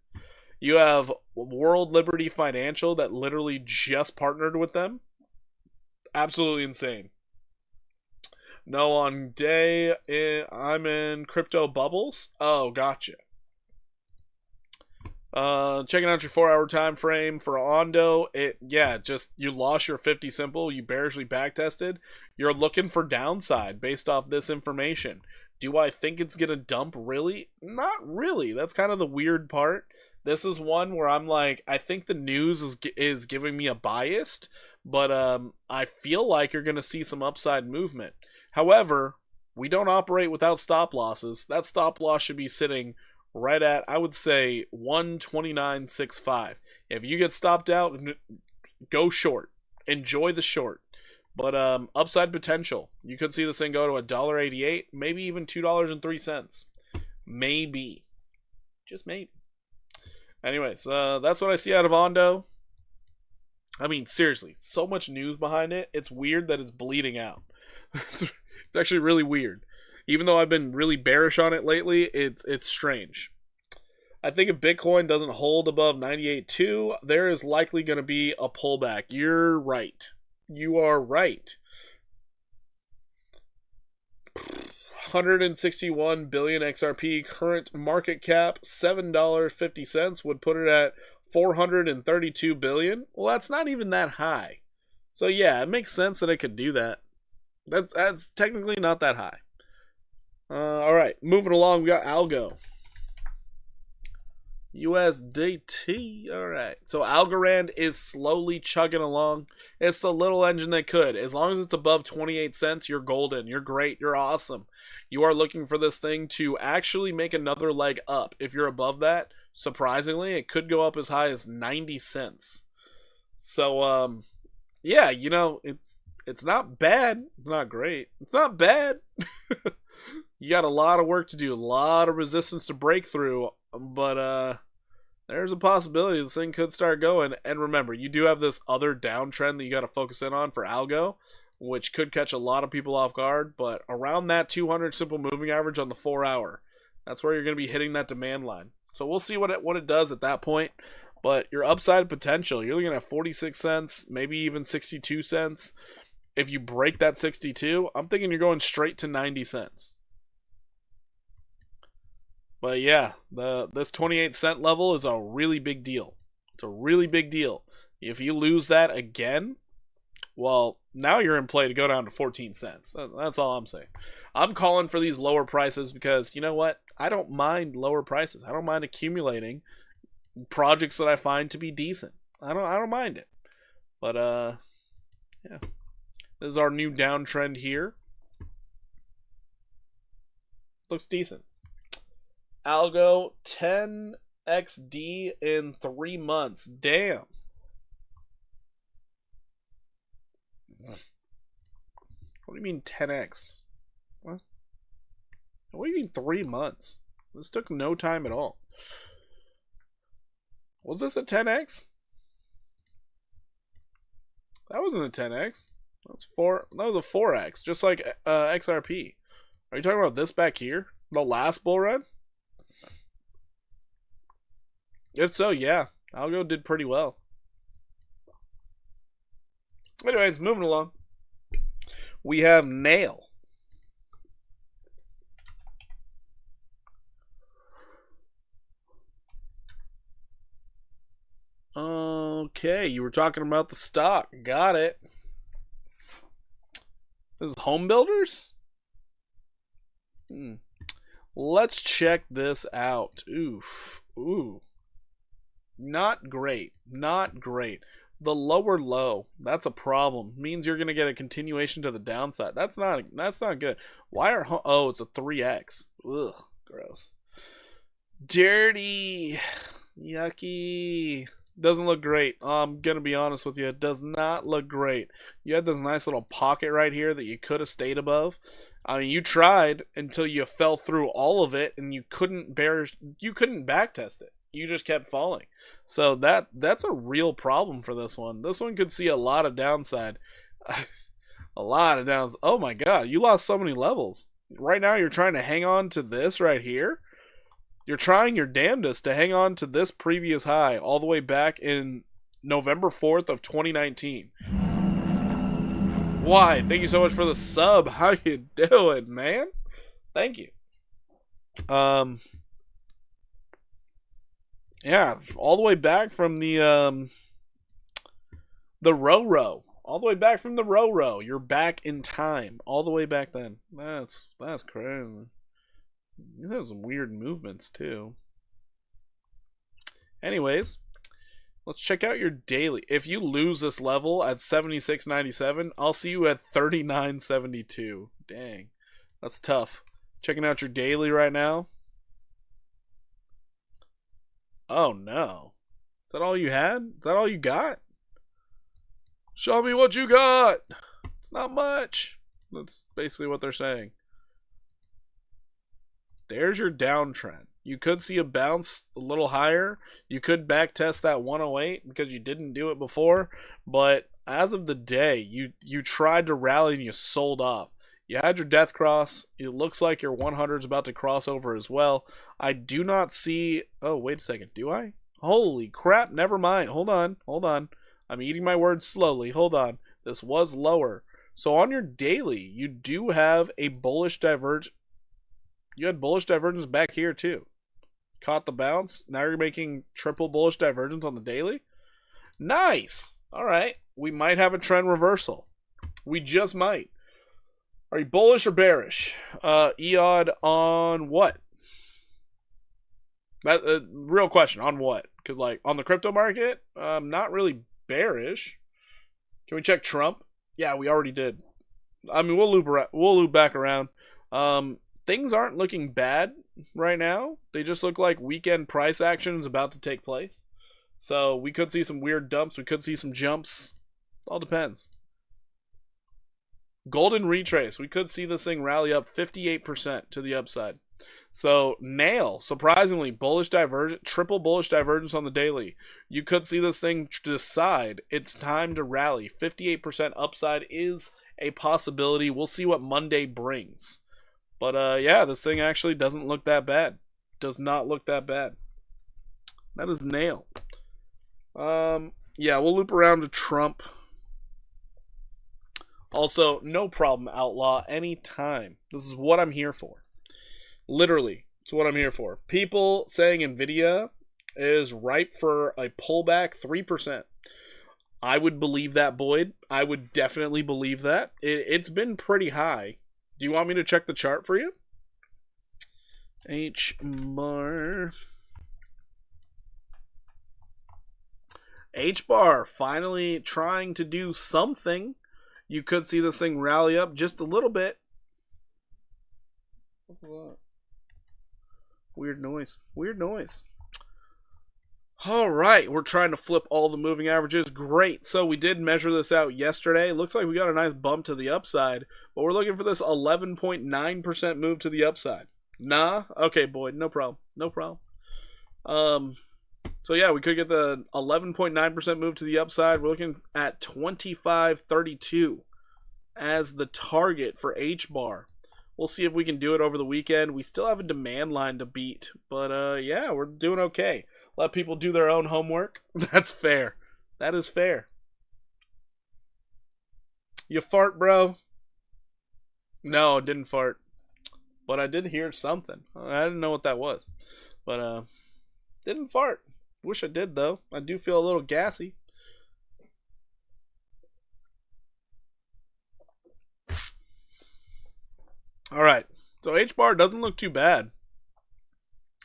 You have World Liberty Financial that literally just partnered with them. Absolutely insane. No, on day, I'm in crypto bubbles. Oh, gotcha. Checking out your 4-hour time frame for Ondo. Just you lost your 50 simple. You bearishly backtested. You're looking for downside based off this information. Do I think it's gonna dump? Really? Not really. That's kind of the weird part. This is one where I'm like, I think the news is giving me a bias, but I feel like you're gonna see some upside movement. However, we don't operate without stop losses. That stop loss should be sitting right at, I would say, 129.65. If you get stopped out, go short. Enjoy the short. But upside potential. You could see this thing go to $1.88, maybe even $2.03. Maybe. Just maybe. Anyways, that's what I see out of Ondo. I mean, seriously, so much news behind it. It's weird that it's bleeding out. It's actually really weird. Even though I've been really bearish on it lately, it's strange. I think if Bitcoin doesn't hold above 98.2, there is likely going to be a pullback. You're right. You are right. 161 billion XRP, current market cap $7.50 would put it at 432 billion. Well, that's not even that high. So yeah, it makes sense that it could do that. That's technically not that high. All right, moving along, we got Algo. USDT. All right. So Algorand is slowly chugging along. It's the little engine that could. As long as it's above 28 cents, you're golden. You're great. You're awesome. You are looking for this thing to actually make another leg up. If you're above that, surprisingly, it could go up as high as 90 cents. So, yeah, you know, it's not bad. It's not great. It's not bad. You got a lot of work to do, a lot of resistance to break through, but there's a possibility this thing could start going. And remember, you do have this other downtrend that you got to focus in on for Algo, which could catch a lot of people off guard, but around that 200 simple moving average on the 4-hour, that's where you're going to be hitting that demand line. So we'll see what it does at that point. But your upside potential, you're looking at 46 cents, maybe even 62 cents. If you break that 62, I'm thinking you're going straight to 90 cents. But yeah, this 28 cent level is a really big deal. It's a really big deal. If you lose that again, well, now you're in play to go down to 14 cents. That's all I'm saying. I'm calling for these lower prices because, you know what? I don't mind lower prices. I don't mind accumulating projects that I find to be decent. I don't mind it. But yeah. This is our new downtrend here. Looks decent. Algo 10XD in 3 months. Damn. What do you mean 10x? What? What do you mean 3 months? This took no time at all. Was this a 10x? That wasn't a 10x. That was a 4x, just like XRP. Are you talking about this back here? The last bull run? If so, yeah. Algo did pretty well. Anyways, moving along. We have Nail. Okay, you were talking about the stock. Got it. This is Home Builders? Let's check this out. Oof. Ooh. Not great. Not great. The lower low, that's a problem. Means you're going to get a continuation to the downside. That's not good. Why are oh, it's a 3x. Ugh, gross. Dirty. Yucky. Doesn't look great. I'm gonna be honest with you. It does not look great. You had this nice little pocket right here that you could have stayed above. I mean, you tried until you fell through all of it, and you couldn't back test it. You just kept falling. So that's a real problem for this one. This one could see a lot of downside. A lot of downs. Oh my god, you lost so many levels. Right now you're trying to hang on to this right here. You're trying your damnedest to hang on to this previous high all the way back in November 4th of 2019. Why? Thank you so much for the sub. How you doing, man? Thank you. Yeah, all the way back from the row. All the way back from the row. You're back in time. All the way back then. That's crazy. These have some weird movements too. Anyways, let's check out your daily. If you lose this level at 76.97, I'll see you at 39.72. Dang. That's tough. Checking out your daily right now. Oh no. Is that all you had? Is that all you got? Show me what you got. It's not much. That's basically what they're saying. There's your downtrend. You could see a bounce a little higher. You could back test that 108 because you didn't do it before. But as of the day, you tried to rally and you sold off. You had your death cross. It looks like your 100 is about to cross over as well. I do not see... Oh, wait a second. Do I? Holy crap. Never mind. Hold on. I'm eating my words slowly. Hold on. This was lower. So on your daily, you do have a bullish divergence. You had bullish divergence back here too. Caught the bounce. Now you're making triple bullish divergence on the daily. Nice. All right. We might have a trend reversal. We just might. Are you bullish or bearish? EOD on what? That real question. On what? Because like on the crypto market, not really bearish. Can we check Trump? Yeah, we already did. I mean, we'll loop back around. Things aren't looking bad right now. They just look like weekend price action is about to take place. So we could see some weird dumps. We could see some jumps. All depends. Golden retrace. We could see this thing rally up 58% to the upside. So nail, surprisingly, bullish divergence, triple bullish divergence on the daily. You could see this thing decide it's time to rally. 58% upside is a possibility. We'll see what Monday brings. But yeah, this thing actually doesn't look that bad. Does not look that bad. That is nail. Yeah, we'll loop around to Trump. Also, no problem, Outlaw, anytime. This is what I'm here for. Literally, it's what I'm here for. People saying Nvidia is ripe for a pullback 3%. I would believe that, Boyd. I would definitely believe that. It's been pretty high. Do you want me to check the chart for you? H-bar. H-bar finally trying to do something. You could see this thing rally up just a little bit. What's that? Weird noise. Weird noise. All right, we're trying to flip all the moving averages. Great. So we did measure this out yesterday. Looks like we got a nice bump to the upside, but we're looking for this 11.9% move to the upside. Nah? Okay, Boyd, no problem. No problem. So yeah, we could get the 11.9% move to the upside. We're looking at 25.32 as the target for H-bar. We'll see if we can do it over the weekend. We still have a demand line to beat, but yeah, we're doing okay. Let people do their own homework. That's fair. That is fair. You fart, bro? No, I didn't fart. But I did hear something. I didn't know what that was. But didn't fart. Wish I did, though. I do feel a little gassy. Alright. So H-bar doesn't look too bad.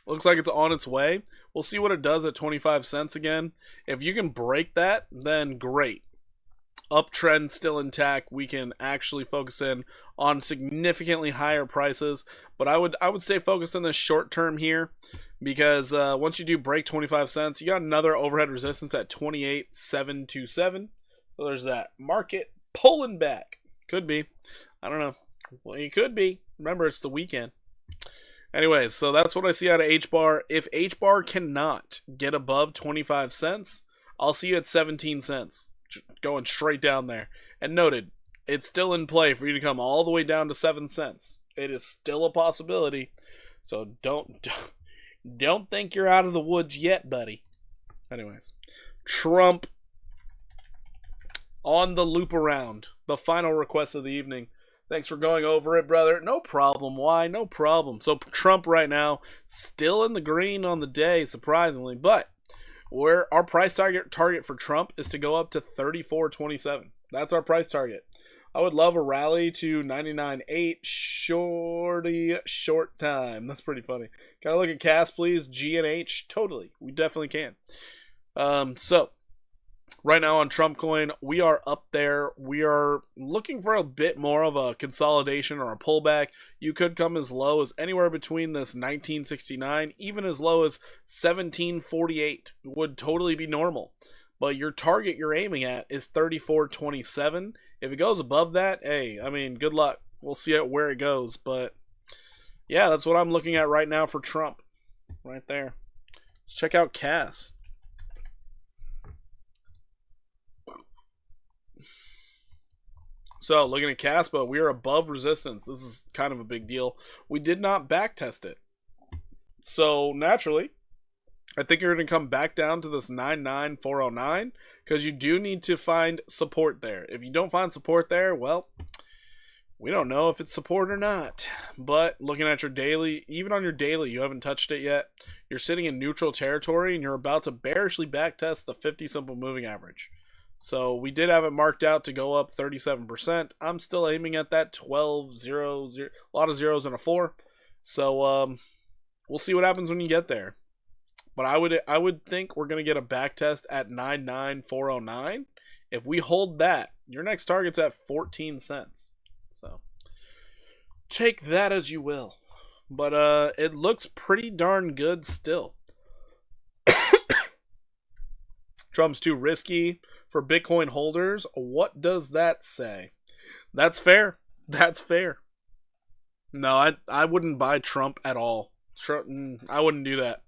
Looks like it's on its way. We'll see what it does at 25 cents again. If you can break that, then great. uptrend still intact, we can actually focus in on significantly higher prices. But I would stay focused on this short term here, because once you do break 25 cents, you got another overhead resistance at 28,727. So there's that. Market pulling back. Could be. I don't know. Well, it could be. Remember, it's the weekend. Anyways, so that's what I see out of H-bar. If H-bar cannot get above 25 cents, I'll see you at 17 cents. Going straight down there. And noted, it's still in play for you to come all the way down to 7 cents. It is still a possibility. So don't think you're out of the woods yet, buddy. Anyways, Trump on the loop around. The final request of the evening. Thanks for going over it, brother. No problem. Why? No problem. So Trump right now, still in the green on the day, surprisingly. But where our price target for Trump is to go up to 34.27. That's our price target. I would love a rally to 99.8 short time. That's pretty funny. Can I look at CAS, please? G and H? Totally. We definitely can. So right now on Trump coin, we are up there. We are looking for a bit more of a consolidation or a pullback. You could come as low as anywhere between this 1969, even as low as 1748 would totally be normal. But your target you're aiming at is 34.27. If it goes above that, hey, I mean, good luck. We'll see where it goes. But yeah, that's what I'm looking at right now for Trump. Right there. Let's check out CAS. So, looking at CASPA, we are above resistance. This is kind of a big deal. We did not backtest it. So, naturally, I think you're going to come back down to this 99409, because you do need to find support there. If you don't find support there, well, we don't know if it's support or not. But looking at your daily, even on your daily, you haven't touched it yet. You're sitting in neutral territory, and you're about to bearishly backtest the 50 simple moving average. So we did have it marked out to go up 37%. I'm still aiming at that 12, 0, 0, a lot of zeros and a 4. So we'll see what happens when you get there. But I would think we're going to get a back test at 99409. If we hold that, your next target's at 14 cents. So take that as you will. But it looks pretty darn good still. Trump's too risky for Bitcoin holders. What does that say? That's fair. That's fair. No, I wouldn't buy Trump at all. I wouldn't do that.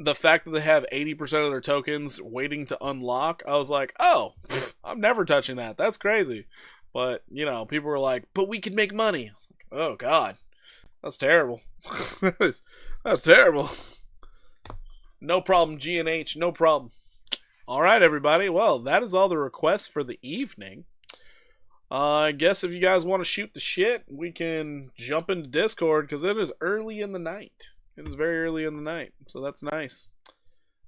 The fact that they have 80% of their tokens waiting to unlock, I was like, oh, I'm never touching that. That's crazy. But, you know, people were like, but we can make money. I was like, oh, God. That's terrible. That's terrible. No problem, G and H. No problem. All right, everybody. Well, that is all the requests for the evening. I guess if you guys want to shoot the shit, we can jump into Discord, because it is early in the night. It is very early in the night, so that's nice.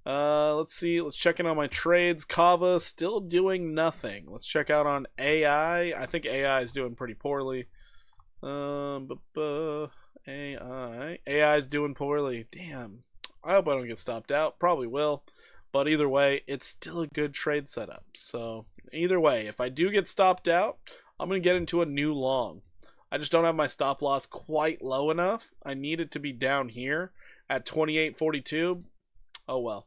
Let's see. Let's check in on my trades. Kava still doing nothing. Let's check out on AI. I think AI is doing pretty poorly. AI is doing poorly. Damn. I hope I don't get stopped out. Probably will. But either way, it's still a good trade setup. So either way, if I do get stopped out, I'm going to get into a new long. I just don't have my stop loss quite low enough. I need it to be down here at 28.42. Oh well.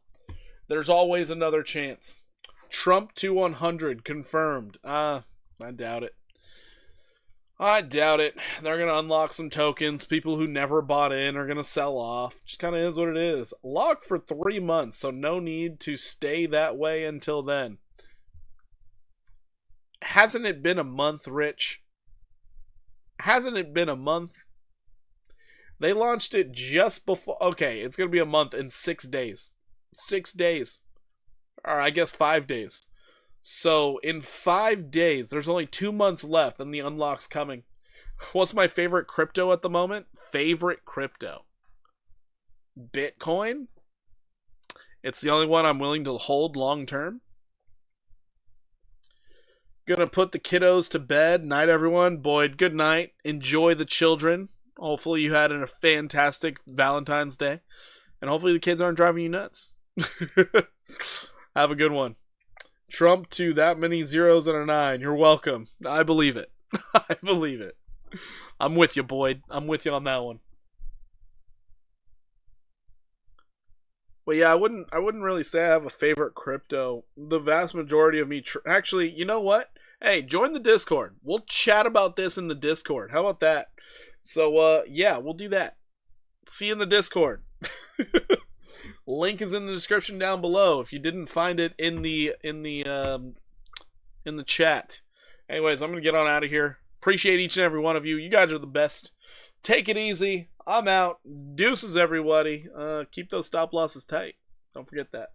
There's always another chance. Trump to 100 confirmed. I doubt it. I doubt it. They're going to unlock some tokens. People who never bought in are going to sell off. Just kind of is what it is. Locked for 3 months, so no need to stay that way until then. Hasn't it been a month, Rich? Hasn't it been a month? They launched it just before. Okay, it's going to be a month in 6 days. 6 days. Or I guess 5 days. So in 5 days, there's only 2 months left and the unlock's coming. What's my favorite crypto at the moment? Favorite crypto. Bitcoin. It's the only one I'm willing to hold long term. Gonna put the kiddos to bed. Night, everyone. Boyd, good night. Enjoy the children. Hopefully you had a fantastic Valentine's Day. And hopefully the kids aren't driving you nuts. Have a good one. Trump to that many zeros and a 9. You're welcome. I believe it. I believe it. I'm with you, Boyd. I'm with you on that one. But yeah, I wouldn't really say I have a favorite crypto. The vast majority of me actually, you know what? Hey, join the Discord. We'll chat about this in the Discord. How about that? So yeah, we'll do that. See you in the Discord. Link is in the description down below if you didn't find it in the chat. Anyways, I'm gonna get on out of here. Appreciate each and every one of you. You guys are the best. Take it easy. I'm out. Deuces, everybody. Keep those stop losses tight. Don't forget that.